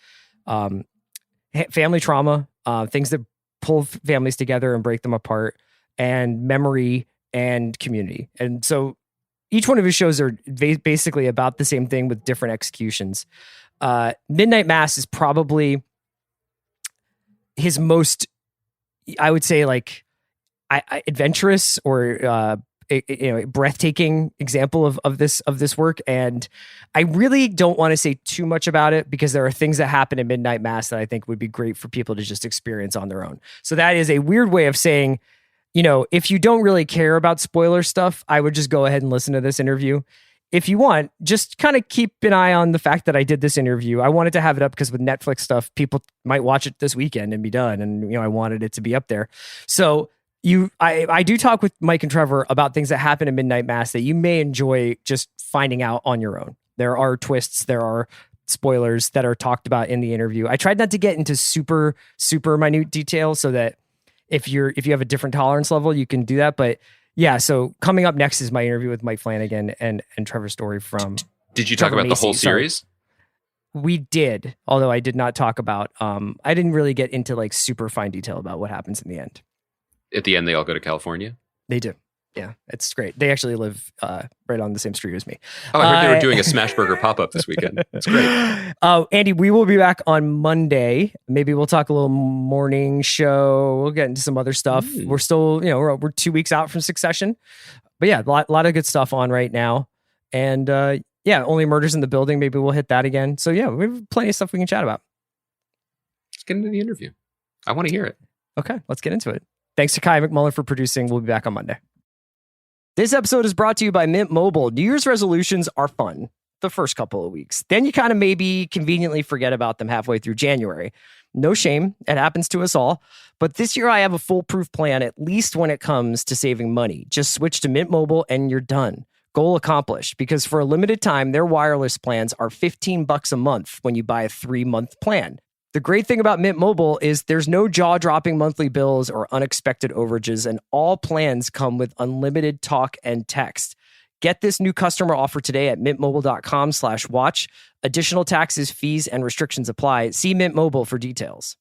family trauma, things that pull families together and break them apart, and memory and community. And so each one of his shows are basically about the same thing with different executions. Midnight Mass is probably his most, I would say, like adventurous or breathtaking example of this work. And I really don't want to say too much about it, because there are things that happen in Midnight Mass that I think would be great for people to just experience on their own. So that is a weird way of saying, if you don't really care about spoiler stuff, I would just go ahead and listen to this interview. If you want, just kind of keep an eye on the fact that I did this interview. I wanted to have it up because with Netflix stuff, people might watch it this weekend and be done. And, I wanted it to be up there. So I do talk with Mike and Trevor about things that happen in Midnight Mass that you may enjoy just finding out on your own. There are twists. There are spoilers that are talked about in the interview. I tried not to get into super, super minute detail so that if you have a different tolerance level, you can do that. But yeah, so coming up next is my interview with Mike Flanagan and Trevor Story from. Did you talk about the whole series? We did, although I did not talk about. I didn't really get into like super fine detail about what happens in the end. At the end, they all go to California? They do. Yeah, it's great. They actually live right on the same street as me. Oh, I heard they were doing a Smash Burger pop-up this weekend. That's great. Andy, we will be back on Monday. Maybe we'll talk a little morning show. We'll get into some other stuff. We're still, we're 2 weeks out from Succession. But yeah, a lot of good stuff on right now. And Only Murders in the Building. Maybe we'll hit that again. So yeah, we have plenty of stuff we can chat about. Let's get into the interview. I want to hear it. Okay, let's get into it. Thanks to Kai McMullen for producing. We'll be back on Monday. This episode is brought to you by Mint Mobile. New Year's resolutions are fun the first couple of weeks. Then you kind of maybe conveniently forget about them halfway through January. No shame. It happens to us all. But this year I have a foolproof plan, at least when it comes to saving money. Just switch to Mint Mobile and you're done. Goal accomplished, because for a limited time, their wireless plans are $15 a month when you buy a 3-month plan. The great thing about Mint Mobile is there's no jaw-dropping monthly bills or unexpected overages, and all plans come with unlimited talk and text. Get this new customer offer today at mintmobile.com/watch. Additional taxes, fees, and restrictions apply. See Mint Mobile for details.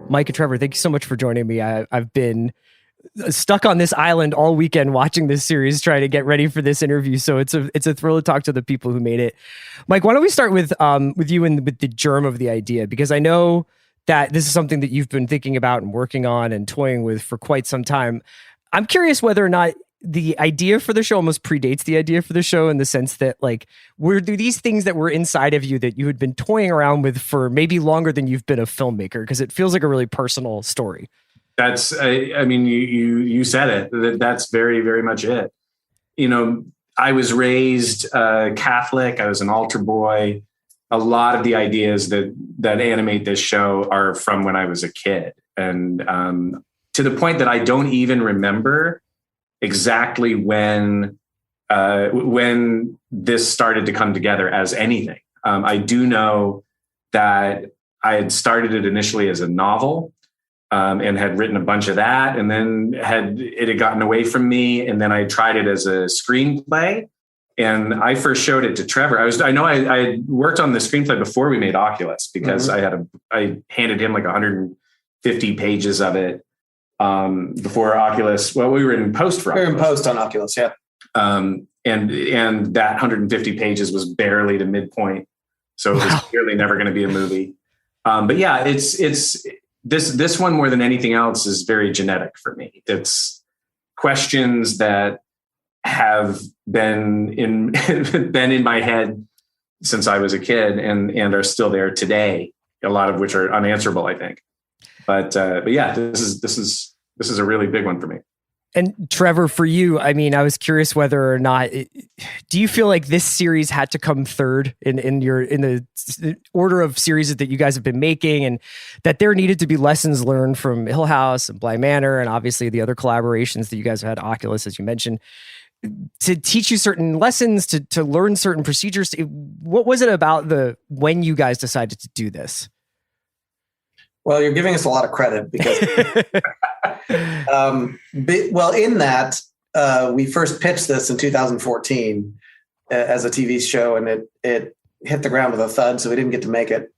Mike and Trevor, thank you so much for joining me. I've been stuck on this island all weekend watching this series, trying to get ready for this interview. So it's a thrill to talk to the people who made it. Mike, why don't we start with you and with the germ of the idea? Because I know that this is something that you've been thinking about and working on and toying with for quite some time. I'm curious whether or not the idea for the show almost predates the idea for the show, in the sense that, like, were there these things that were inside of you that you had been toying around with for maybe longer than you've been a filmmaker? Because it feels like a really personal story. That's, I mean, you said it. That's very, very much it. You know, I was raised Catholic. I was an altar boy. A lot of the ideas that animate this show are from when I was a kid, and to the point that I don't even remember exactly when this started to come together as anything. I do know that I had started it initially as a novel. And had written a bunch of that, and then it had gotten away from me. And then I tried it as a screenplay, and I first showed it to Trevor. I know I had worked on the screenplay before we made Oculus, because I handed him like 150 pages of it before Oculus. Well, we were in post for Oculus. We were in post on Oculus, yeah. And that 150 pages was barely to midpoint, so it was clearly never going to be a movie. But yeah, it's. This one, more than anything else, is very genetic for me. It's questions that have been in my head since I was a kid, and are still there today. A lot of which are unanswerable, I think. But yeah, this is a really big one for me. And Trevor, for you, I mean, I was curious whether or not, do you feel like this series had to come third in the order of series that you guys have been making, and that there needed to be lessons learned from Hill House and Bly Manor, and obviously the other collaborations that you guys have had, Oculus, as you mentioned, to teach you certain lessons, to learn certain procedures? What was it about when you guys decided to do this? Well, you're giving us a lot of credit, because in that we first pitched this in 2014 as a TV show, and it hit the ground with a thud, so we didn't get to make it.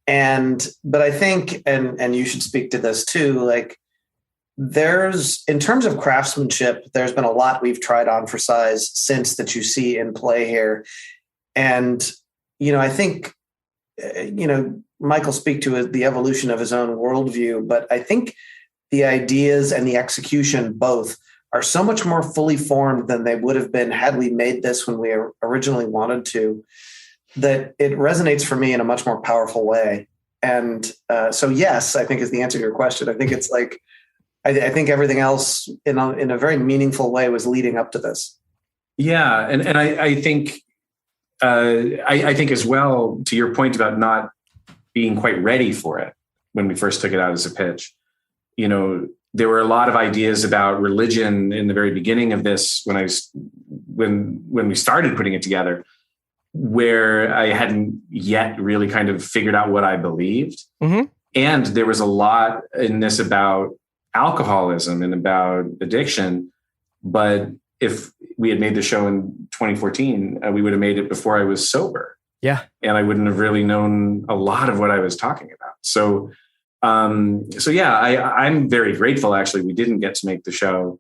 But I think, and you should speak to this too, like, in terms of craftsmanship, there's been a lot we've tried on for size since that you see in play here. And, I think, Michael speak to the evolution of his own worldview, but I think the ideas and the execution both are so much more fully formed than they would have been had we made this when we originally wanted to, that it resonates for me in a much more powerful way. And so, yes, I think is the answer to your question. I think it's like, I think everything else in a very meaningful way was leading up to this. Yeah. And I think, I think as well, to your point about not being quite ready for it when we first took it out as a pitch, there were a lot of ideas about religion in the very beginning of this when we started putting it together, where I hadn't yet really kind of figured out what I believed. Mm-hmm. And there was a lot in this about alcoholism and about addiction. But if we had made the show in 2014, we would have made it before I was sober. Yeah. And I wouldn't have really known a lot of what I was talking about. So yeah, I'm very grateful. Actually, we didn't get to make the show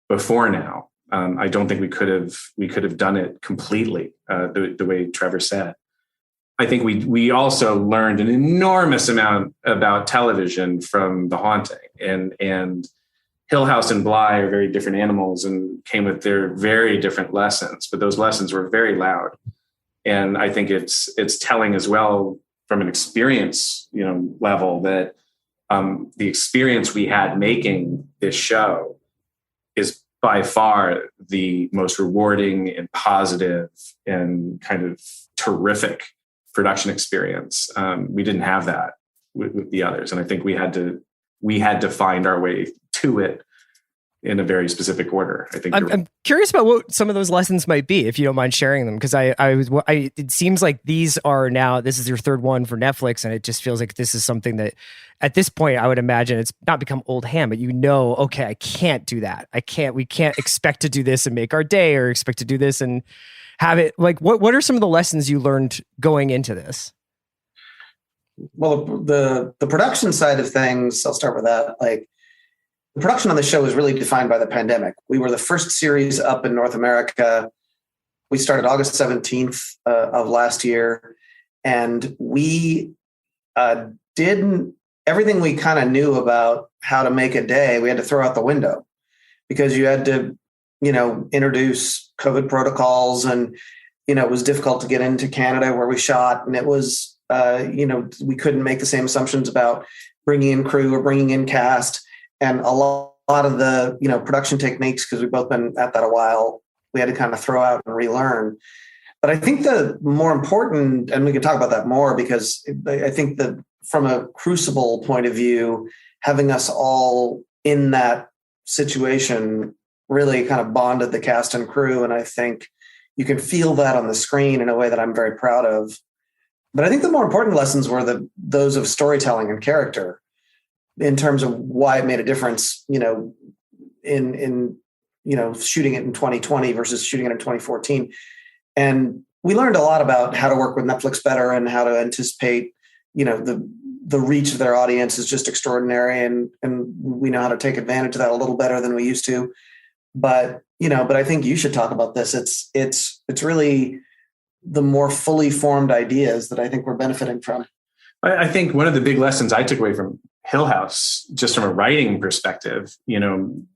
before now. I don't think we could have done it completely the way Trevor said. I think we also learned an enormous amount about television from The Haunting, and Hill House and Bly are very different animals and came with their very different lessons, but those lessons were very loud. And I think it's telling as well from an experience, level, that the experience we had making this show is by far the most rewarding and positive and kind of terrific production experience. We didn't have that with the others. And I think we had to find our way to it in a very specific order. I think I'm curious about what some of those lessons might be, if you don't mind sharing them, because it seems like this is your third one for Netflix, and it just feels like this is something that at this point I would imagine it's not become old ham, but okay, I can't do that. We can't expect to do this and make our day, or expect to do this and have it. Like, what are some of the lessons you learned going into this? Well, the production side of things, I'll start with that. Like, the production on the show was really defined by the pandemic. We were the first series up in North America. We started August 17th of last year, and we didn't everything we kind of knew about how to make a day, we had to throw out the window, because you had to, introduce COVID protocols, and, it was difficult to get into Canada where we shot. And it was, we couldn't make the same assumptions about bringing in crew or bringing in cast. And a lot of the, production techniques, because we've both been at that a while, we had to kind of throw out and relearn. But I think the more important, and we can talk about that more, because I think that from a crucible point of view, having us all in that situation really kind of bonded the cast and crew. And I think you can feel that on the screen in a way that I'm very proud of. But I think the more important lessons were those of storytelling and character, in terms of why it made a difference, in shooting it in 2020 versus shooting it in 2014. And we learned a lot about how to work with Netflix better, and how to anticipate, the reach of their audience is just extraordinary. And we know how to take advantage of that a little better than we used to. But I think you should talk about this. It's really the more fully formed ideas that I think we're benefiting from. I think one of the big lessons I took away from Hill House, just from a writing perspective,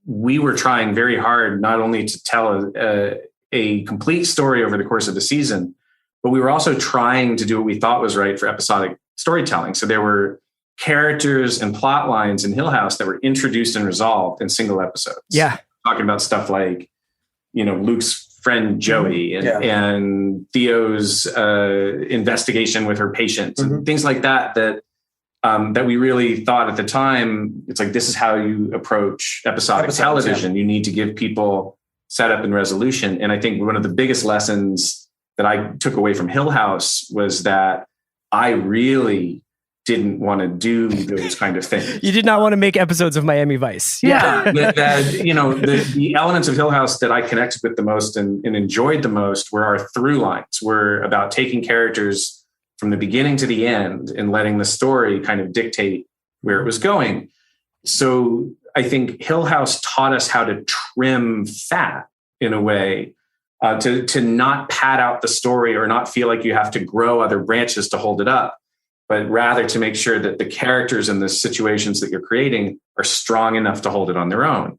we were trying very hard not only to tell a complete story over the course of the season, but we were also trying to do what we thought was right for episodic storytelling. So there were characters and plot lines in Hill House that were introduced and resolved in single episodes. Yeah. Talking about stuff like, Luke's friend Joey and Theo's investigation with her patient, and things like that we really thought at the time, it's like, this is how you approach episodic television. You need to give people setup and resolution. And I think one of the biggest lessons that I took away from Hill House was that I really didn't want to do those kind of things. You did not want to make episodes of Miami Vice. Yeah. The elements of Hill House that I connected with the most and enjoyed the most were our through lines, were about taking characters from the beginning to the end and letting the story kind of dictate where it was going. So I think Hill House taught us how to trim fat in a way, to not pad out the story or not feel like you have to grow other branches to hold it up, but rather to make sure that the characters and the situations that you're creating are strong enough to hold it on their own.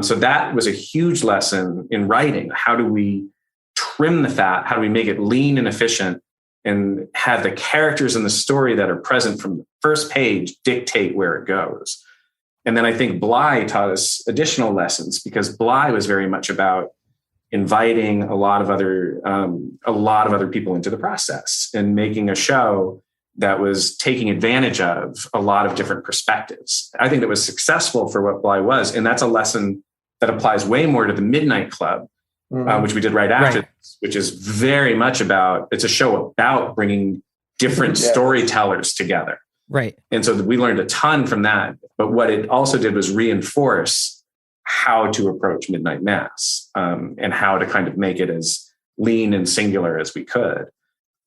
So that was a huge lesson in writing. How do we trim the fat? How do we make it lean and efficient, and have the characters in the story that are present from the first page dictate where it goes? And then I think Bly taught us additional lessons, because Bly was very much about inviting a lot of other people into the process and making a show that was taking advantage of a lot of different perspectives. I think that was successful for what Bly was. And that's a lesson that applies way more to the Midnight Club, which we did right after this, which is very much it's a show about bringing different storytellers together. Right. And so we learned a ton from that. But what it also did was reinforce how to approach Midnight Mass, and how to kind of make it as lean and singular as we could.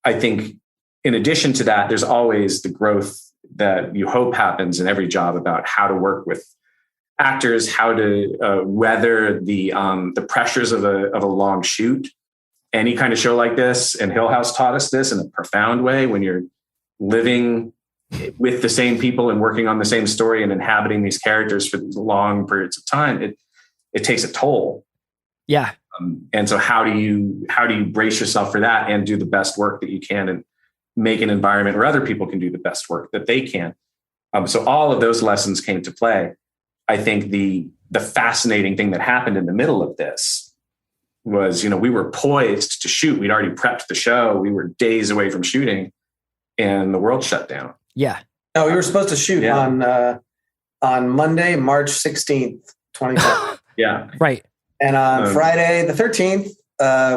I think in addition to that, there's always the growth that you hope happens in every job about how to work with actors, how to weather the pressures of a long shoot. Any kind of show like this, and Hill House taught us this in a profound way, when you're living with the same people and working on the same story and inhabiting these characters for long periods of time, it takes a toll. Yeah. And so how do you brace yourself for that and do the best work that you can, and make an environment where other people can do the best work that they can? So all of those lessons came to play. I think the fascinating thing that happened in the middle of this was, we were poised to shoot. We'd already prepped the show. We were days away from shooting, and the world shut down. Yeah. No, we were supposed to shoot on Monday, March 16th, 2020. Yeah. Right. And on Friday, the 13th,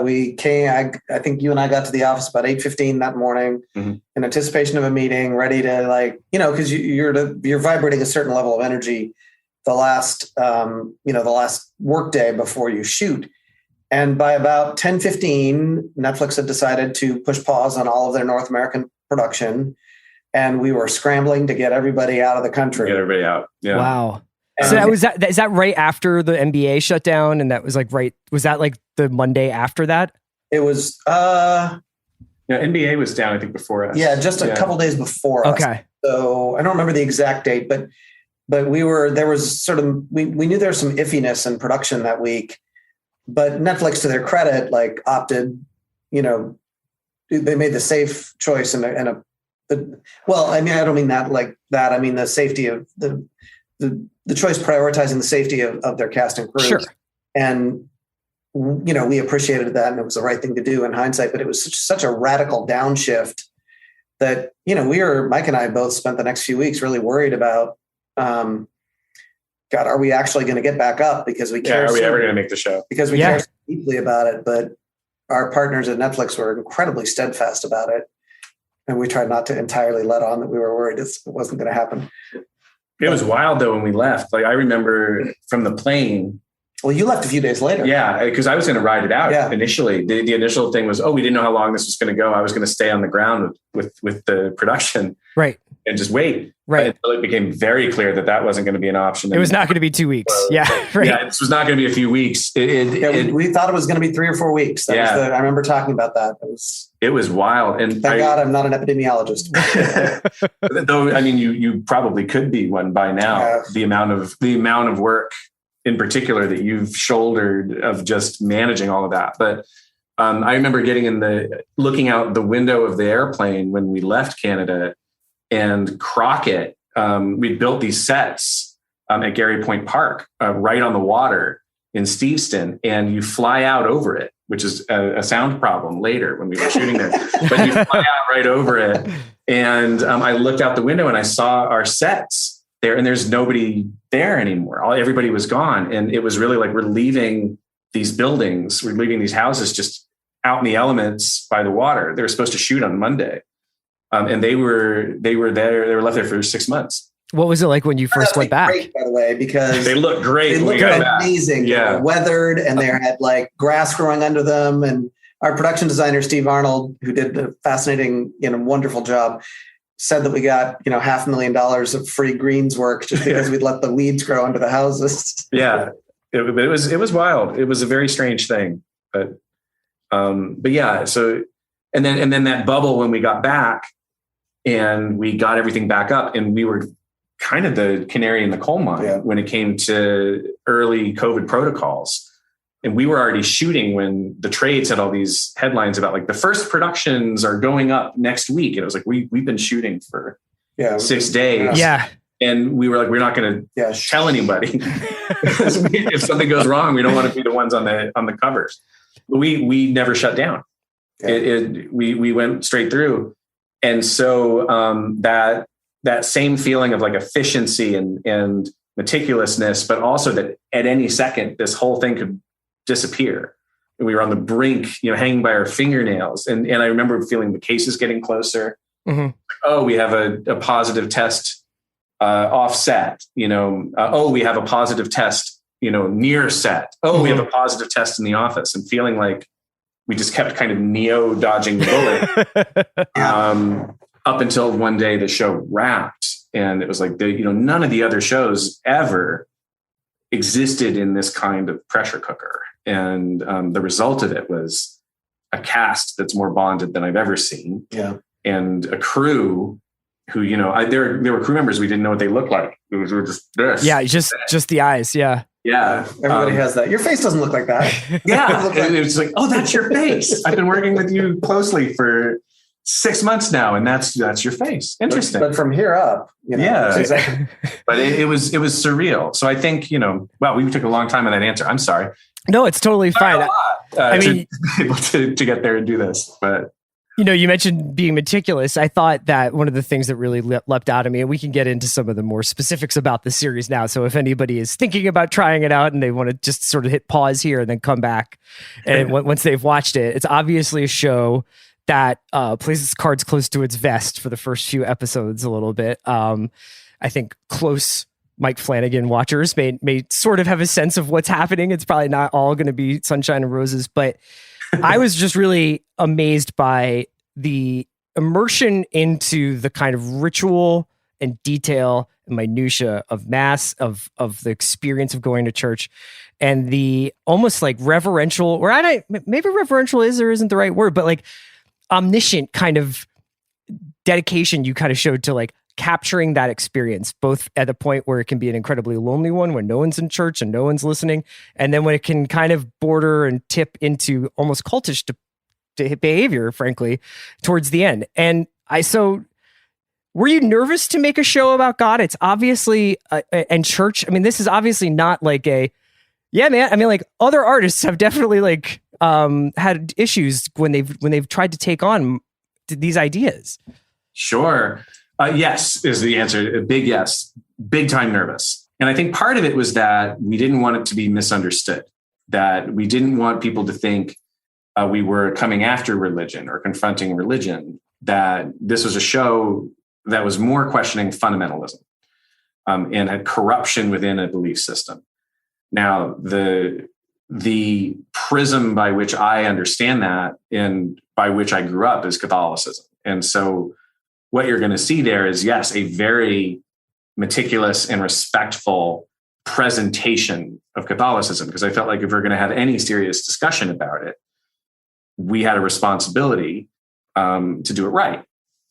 we came, I think you and I got to the office about 8:15 that morning in anticipation of a meeting, ready to because you're vibrating a certain level of energy the last work day before you shoot. And by about 10:15, Netflix had decided to push pause on all of their North American production. And we were scrambling to get everybody out of the country. Get everybody out. Yeah. Wow. So is that right after the NBA shut down? And that was was that like the Monday after that? It was, NBA was down, I think, before us. Yeah, just a couple days before us. Okay. So I don't remember the exact date, but we knew there was some iffiness in production that week, but Netflix, to their credit, opted, they made the safe choice I don't mean that like that. I mean, the safety of the choice prioritizing the safety of their cast and crew. Sure. And, we appreciated that, and it was the right thing to do in hindsight, but it was such a radical downshift that, Mike and I both spent the next few weeks really worried about, God, are we actually going to get back up? Because we care. Are we ever going to make the show? Because we care so deeply about it. But our partners at Netflix were incredibly steadfast about it. And we tried not to entirely let on that we were worried it wasn't going to happen. It was wild, though, when we left. I remember from the plane. Well, you left a few days later. Yeah, because I was going to ride it out initially. The initial thing was, we didn't know how long this was going to go. I was going to stay on the ground with the production. Right. And just wait. Right. Until it became very clear that wasn't going to be an option. It was not going to be 2 weeks. Right. Yeah, this was not going to be a few weeks. We thought it was going to be 3 or 4 weeks. I remember talking about that. It was wild. And thank God I'm not an epidemiologist. Though, you probably could be one by now. The amount of work in particular that you've shouldered of just managing all of that. But I remember looking out the window of the airplane when we left Canada, and Crockett, we built these sets at Gary Point Park, right on the water in Steveston, and you fly out over it, which is a sound problem later when we were shooting there, but you fly out right over it. And I looked out the window and I saw our sets there, and there's nobody there anymore. Everybody was gone. And it was really like, we're leaving these buildings, we're leaving these houses just out in the elements by the water. They were supposed to shoot on Monday. And they were left there for 6 months. What was it like when you first went back? Great, by the way, because they looked great. They looked amazing. Yeah. They were weathered, and they had grass growing under them. And our production designer, Steve Arnold, who did a fascinating, wonderful job, said that we got, $500,000 of free greens work just because we'd let the weeds grow under the houses. Yeah. It was wild. It was a very strange thing, but yeah. So, and then that bubble when we got back and we got everything back up, and we were kind of the canary in the coal mine when it came to early COVID protocols. And we were already shooting when the trades had all these headlines about the first productions are going up next week. And it was like, we've been shooting for 6 days. Yeah. And we were like, we're not going to tell anybody. If something goes wrong, we don't want to be the ones on the covers. But we never shut down. Yeah. We went straight through. And so that same feeling of efficiency and meticulousness, but also that at any second, this whole thing could disappear. And we were on the brink, hanging by our fingernails. And I remember feeling the cases getting closer. Mm-hmm. We have a positive test offset, we have a positive test, near set. We have a positive test in the office, and feeling like we just kept kind of Neo dodging the bullet up until one day the show wrapped. And it was like, none of the other shows ever existed in this kind of pressure cooker. And the result of it was a cast that's more bonded than I've ever seen. Yeah. And a crew who, there were crew members, we didn't know what they looked like. It was just this. Yeah, just the eyes. Yeah. Yeah. Everybody has that. Your face doesn't look like that. Yeah. It was like, that's your face. I've been working with you closely for 6 months now, and that's your face. Interesting. But from here up, yeah, exactly. But it was surreal. So I think, wow, we took a long time on that answer. I'm sorry. No, it's totally fine. I mean, to be able to get there and do this, but. You mentioned being meticulous. I thought that one of the things that really leapt out at me, and we can get into some of the more specifics about the series now. So if anybody is thinking about trying it out and they want to just sort of hit pause here and then come back, and once they've watched it, it's obviously a show that plays its cards close to its vest for the first few episodes a little bit. I think close Mike Flanagan watchers may sort of have a sense of what's happening. It's probably not all going to be sunshine and roses, but I was just really amazed by the immersion into the kind of ritual and detail and minutia of mass, of the experience of going to church, and the almost like reverential, or maybe reverential is or isn't the right word, but like omniscient kind of dedication you kind of showed to like capturing that experience, both at the point where it can be an incredibly lonely one when no one's in church and no one's listening, and then when it can kind of border and tip into almost cultish behavior, frankly, towards the end. And were you nervous to make a show about God? It's obviously and church. I mean, this is obviously not like yeah, man. I mean, like other artists have definitely like had issues when they've tried to take on these ideas. Sure. Yes is the answer. A big yes. Big time nervous. And I think part of it was that we didn't want it to be misunderstood, that we didn't want people to think we were coming after religion or confronting religion, that this was a show that was more questioning fundamentalism and had corruption within a belief system. Now, the prism by which I understand that and by which I grew up is Catholicism. And so what you're going to see there is, yes, a very meticulous and respectful presentation of Catholicism, because I felt like if we're going to have any serious discussion about it, we had a responsibility to do it right.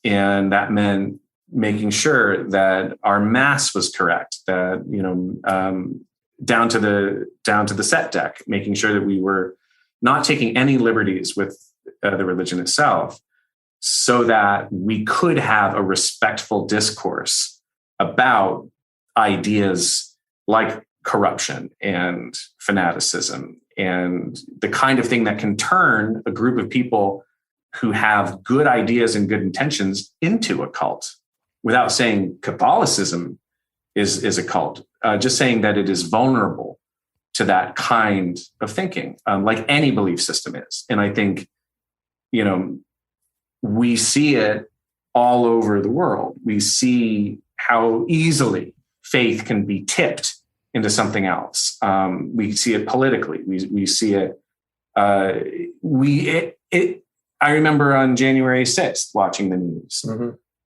And that meant making sure that our mass was correct, that, down to the set deck, making sure that we were not taking any liberties with the religion itself, so that we could have a respectful discourse about ideas like corruption and fanaticism and the kind of thing that can turn a group of people who have good ideas and good intentions into a cult, without saying Catholicism is a cult, just saying that it is vulnerable to that kind of thinking, like any belief system is. And I think, we see it all over the world. We see how easily faith can be tipped into something else. We see it politically. We see it. I remember on January 6th watching the news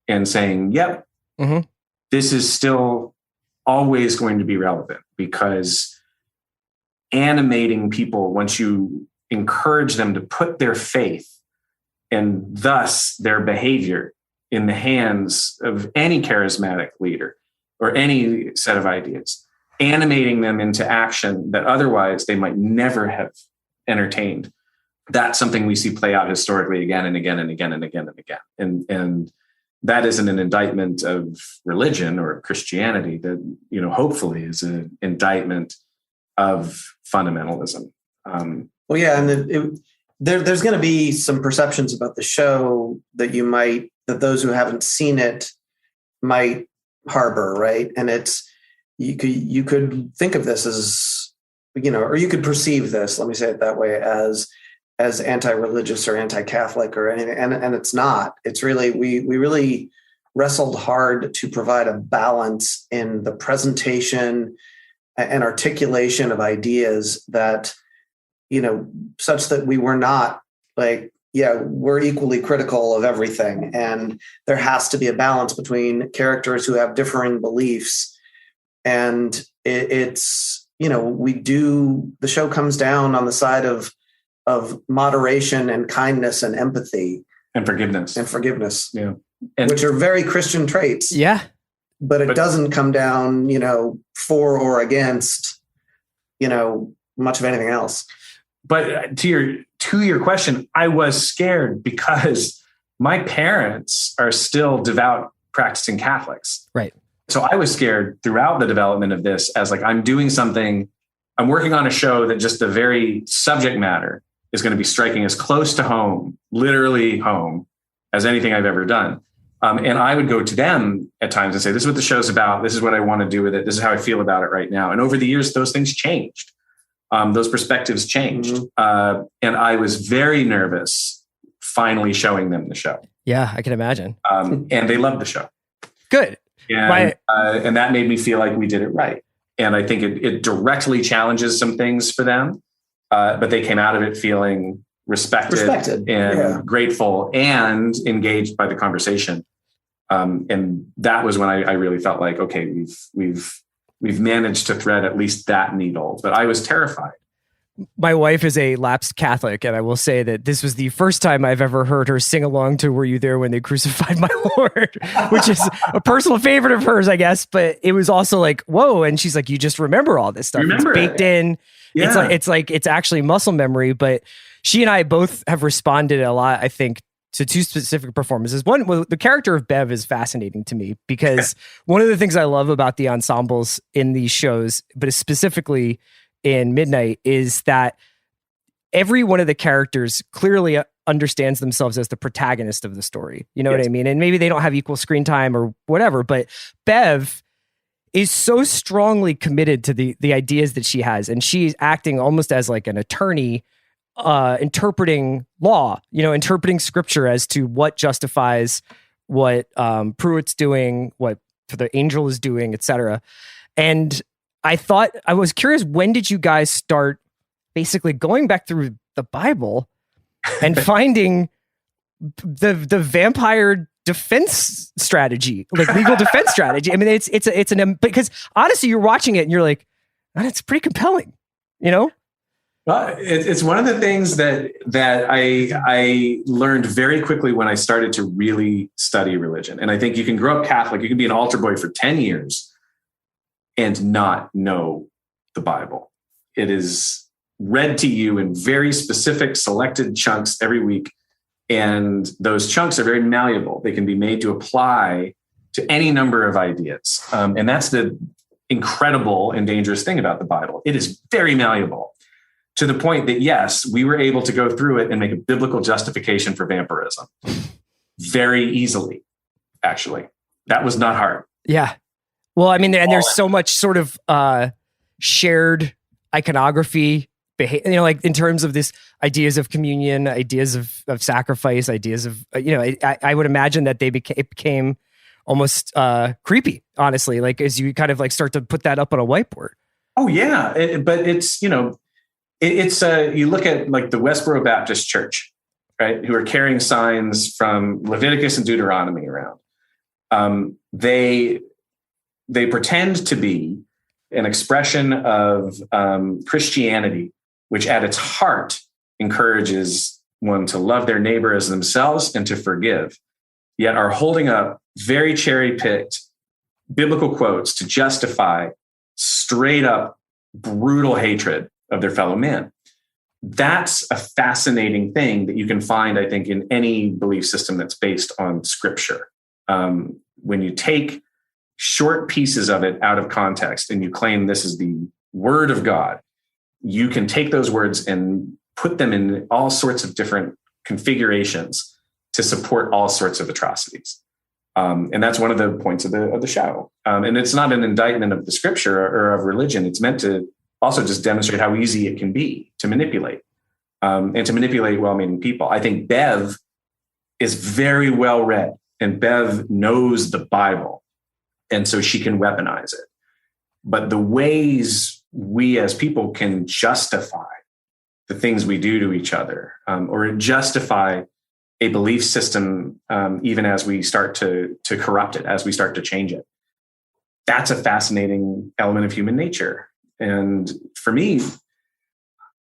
and saying, "Yep, this is still always going to be relevant," because animating people, once you encourage them to put their faith and thus their behavior in the hands of any charismatic leader or any set of ideas, animating them into action that otherwise they might never have entertained. That's something we see play out historically again and again and again and again and again. And that isn't an indictment of religion or Christianity. That, hopefully is an indictment of fundamentalism. Well, yeah, and there's going to be some perceptions about the show that that those who haven't seen it might harbor, right? And you could think of this as, or you could perceive this, let me say it that way, as anti-religious or anti-Catholic or anything, and it's not. It's really we really wrestled hard to provide a balance in the presentation and articulation of ideas that, such that we were not like, we're equally critical of everything. And there has to be a balance between characters who have differing beliefs. And it's, the show comes down on the side of moderation and kindness and empathy. And forgiveness. Yeah. Which are very Christian traits. Yeah. But it doesn't come down, for or against, much of anything else. But to your question, I was scared because my parents are still devout practicing Catholics. Right. So I was scared throughout the development of this as like, I'm doing something, I'm working on a show that just the very subject matter is going to be striking as close to home, literally home, as anything I've ever done. And I would go to them at times and say, this is what the show's about. This is what I want to do with it. This is how I feel about it right now. And over the years, those things changed. Those perspectives changed. Mm-hmm. And I was very nervous finally showing them the show. Yeah, I can imagine. And they loved the show. Good. And that made me feel like we did it right. And I think it directly challenges some things for them. But they came out of it feeling respected and grateful and engaged by the conversation. And that was when I really felt like, okay, we've managed to thread at least that needle, but I was terrified. My wife is a lapsed Catholic, and I will say that this was the first time I've ever heard her sing along to "Were You There When They Crucified My Lord," which is a personal favorite of hers, I guess. But it was also like, whoa. And she's like, you just remember all this stuff. It's baked in. Yeah. It's actually muscle memory. But she and I both have responded a lot, I think, to two specific performances. One, the character of Bev is fascinating to me because one of the things I love about the ensembles in these shows, but specifically in Midnight, is that every one of the characters clearly understands themselves as the protagonist of the story. You know what I mean? And maybe they don't have equal screen time or whatever, but Bev is so strongly committed to the ideas that she has. And she's acting almost as like an attorney, interpreting law, interpreting scripture as to what justifies what Pruitt's doing, what the angel is doing, etc. And I was curious, when did you guys start basically going back through the Bible and finding the vampire defense strategy, like legal defense strategy? I mean, because honestly, you're watching it and you're like, oh, it's pretty compelling, Well, it's one of the things that I learned very quickly when I started to really study religion. And I think you can grow up Catholic, you can be an altar boy for 10 years and not know the Bible. It is read to you in very specific selected chunks every week. And those chunks are very malleable. They can be made to apply to any number of ideas. And that's the incredible and dangerous thing about the Bible. It is very malleable to the point that, yes, we were able to go through it and make a biblical justification for vampirism very easily, actually. That was not hard. Yeah. Well, I mean, and there's so much sort of shared iconography, like in terms of this ideas of communion, ideas of sacrifice, ideas of, I would imagine that it became almost creepy, honestly, like as you kind of like start to put that up on a whiteboard. Oh, yeah. But it's, you look at like the Westboro Baptist Church, right, who are carrying signs from Leviticus and Deuteronomy around. They pretend to be an expression of Christianity, which at its heart encourages one to love their neighbor as themselves and to forgive, yet are holding up very cherry-picked biblical quotes to justify straight up brutal hatred of their fellow man. That's a fascinating thing that you can find, I think, in any belief system that's based on scripture. When you take short pieces of it out of context and you claim this is the word of God, you can take those words and put them in all sorts of different configurations to support all sorts of atrocities. And that's one of the points of the show. And it's not an indictment of the scripture or of religion. It's meant to also just demonstrate how easy it can be to manipulate, and to manipulate well-meaning people. I think Bev is very well read, and Bev knows the Bible, and so she can weaponize it. But the ways we as people can justify the things we do to each other, or justify a belief system, even as we start to corrupt it, as we start to change it, that's a fascinating element of human nature. And for me,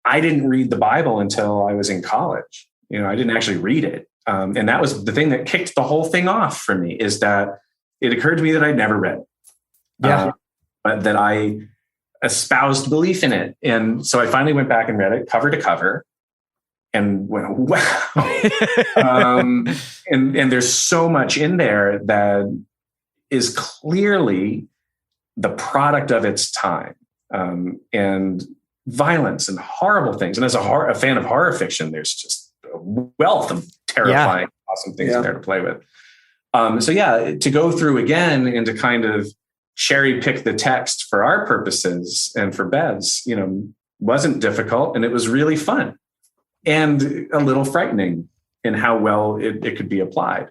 I didn't read the Bible until I was in college. I didn't actually read it. And that was the thing that kicked the whole thing off for me, is that it occurred to me that I'd never read it. But that I espoused belief in it. And so I finally went back and read it cover to cover. and went, wow. And there's so much in there that is clearly the product of its time, and violence and horrible things. And as a fan of horror fiction, there's just a wealth of terrifying, awesome things in there to play with. To go through again and to kind of cherry pick the text for our purposes and for Bev's, wasn't difficult, and it was really fun and a little frightening in how well it could be applied.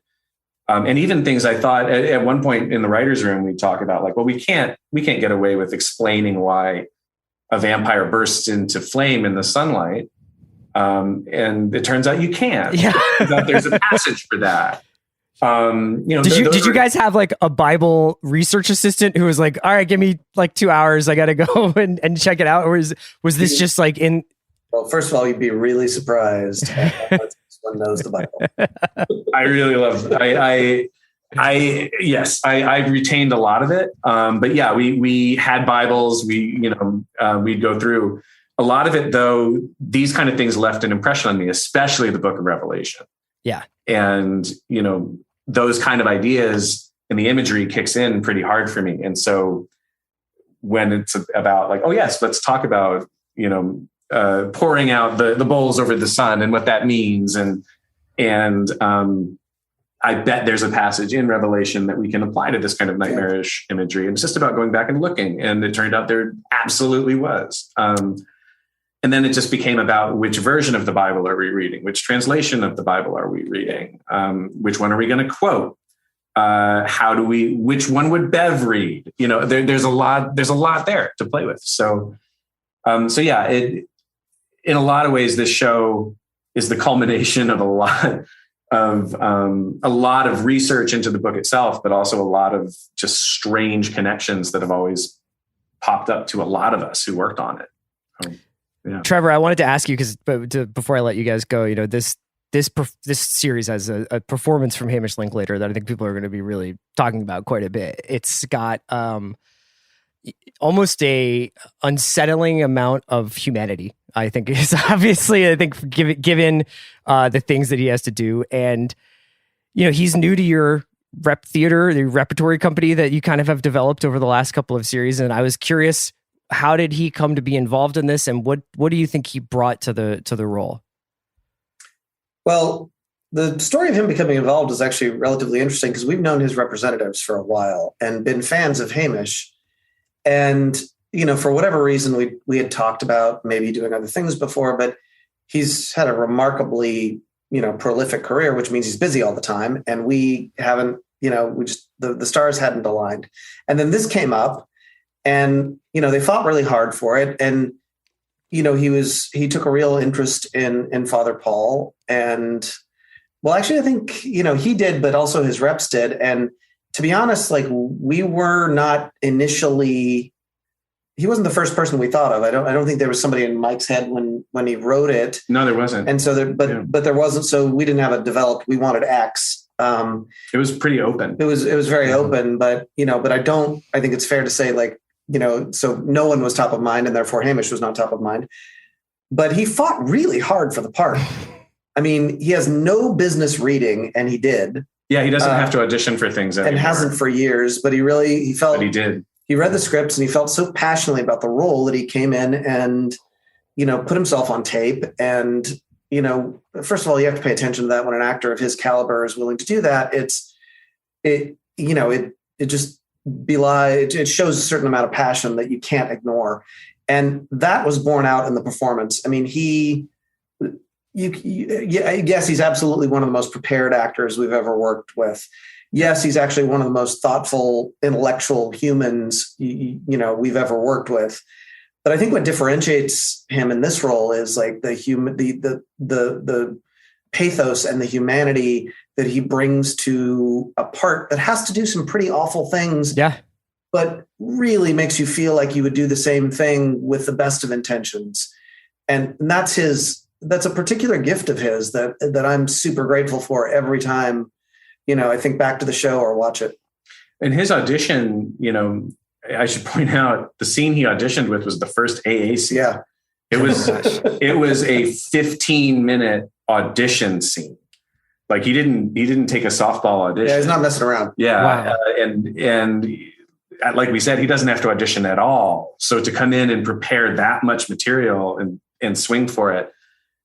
And even things I thought at one point in the writer's room, we talk about like, well, we can't get away with explaining why a vampire bursts into flame in the sunlight. And it turns out you can. Yeah. There's a passage for that. Did you guys have like a Bible research assistant who was like, all right, give me like 2 hours. I got to go and check it out. Or was this just like in? Well, first of all, you'd be really surprised. One knows the Bible. I really love it. I retained a lot of it. But yeah, we had Bibles. We'd go through a lot of it, though. These kind of things left an impression on me, especially the book of Revelation. Yeah. And, those kind of ideas and the imagery kicks in pretty hard for me. And so when it's about like, oh yes, let's talk about, pouring out the bowls over the sun and what that means. And I bet there's a passage in Revelation that we can apply to this kind of nightmarish imagery. And it's just about going back and looking. And it turned out there absolutely was. And then it just became about which version of the Bible are we reading? Which translation of the Bible are we reading? Which one are we going to quote? Which one would Bev read? There's a lot there to play with. So in a lot of ways, this show is the culmination of a lot of research into the book itself, but also a lot of just strange connections that have always popped up to a lot of us who worked on it. Yeah. Trevor, I wanted to ask you before I let you guys go, this series has a performance from Hamish Linklater that I think people are going to be really talking about quite a bit. It's got almost a unsettling amount of humanity, I think is obviously, given the things that he has to do. And, he's new to your the repertory company that you kind of have developed over the last couple of series. And I was curious, how did he come to be involved in this? And what do you think he brought to the role? Well, the story of him becoming involved is actually relatively interesting because we've known his representatives for a while and been fans of Hamish. And, for whatever reason, we had talked about maybe doing other things before, but he's had a remarkably, prolific career, which means he's busy all the time. And we haven't, the stars hadn't aligned. And then this came up and, they fought really hard for it. And, he took a real interest in Father Paul. And well, actually, I think, he did, but also his reps did. And to be honest, like we were not initially, he wasn't the first person we thought of. I don't think there was somebody in Mike's head when he wrote it. No, there wasn't. And so but there wasn't. So we didn't have it developed. We wanted X. It was pretty open. It was very open, but I think it's fair to say like, so no one was top of mind and therefore Hamish was not top of mind, but he fought really hard for the part. I mean, he has no business reading and he did. Yeah. He doesn't have to audition for things anymore. And hasn't for years, but he felt, but he did. He read the scripts and he felt so passionately about the role that he came in and, put himself on tape. And, first of all, you have to pay attention to that when an actor of his caliber is willing to do that. It shows a certain amount of passion that you can't ignore. And that was borne out in the performance. I mean, yes, he's absolutely one of the most prepared actors we've ever worked with. Yes, he's actually one of the most thoughtful, intellectual humans, we've ever worked with. But I think what differentiates him in this role is like the pathos and the humanity that he brings to a part that has to do some pretty awful things. Yeah. But really makes you feel like you would do the same thing with the best of intentions. And that's a particular gift of his that I'm super grateful for every time, I think back to the show or watch it. And his audition, I should point out the scene he auditioned with was the first AA scene. Yeah. It was a 15-minute audition scene. Like he didn't take a softball audition. Yeah, he's not messing around. Yeah. Wow. And like we said, he doesn't have to audition at all. So to come in and prepare that much material and swing for it.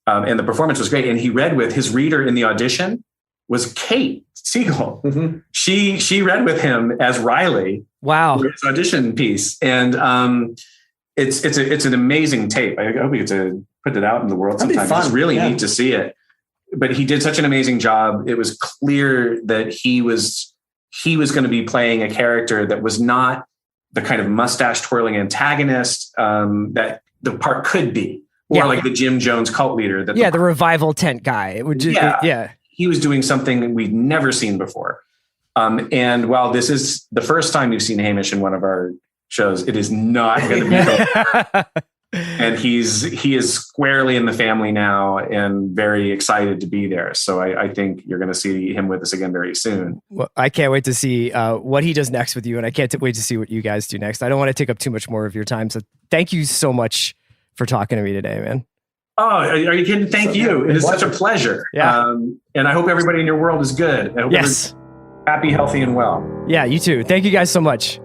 And the performance was great. And he read with his reader in the audition was Kate Siegel. Mm-hmm. She read with him as Riley. Wow. For his audition piece. And it's an amazing tape. I hope we get to put it out in the world sometime. It's really neat to see it. But he did such an amazing job. It was clear that he was going to be playing a character that was not the kind of mustache twirling antagonist that the part could be, or like the Jim Jones cult leader. The revival tent guy. It would just, he was doing something we'd never seen before. And while this is the first time you've seen Hamish in one of our shows, it is not going to be. And he is squarely in the family now and very excited to be there. So I think you're going to see him with us again very soon. Well, I can't wait to see what he does next with you. And I can't wait to see what you guys do next. I don't want to take up too much more of your time. So thank you so much for talking to me today, man. Oh, are you kidding? Thank you. It is such a pleasure. Yeah. And I hope everybody in your world is good. I hope everyone's happy, healthy, and well. Yeah, you too. Thank you guys so much.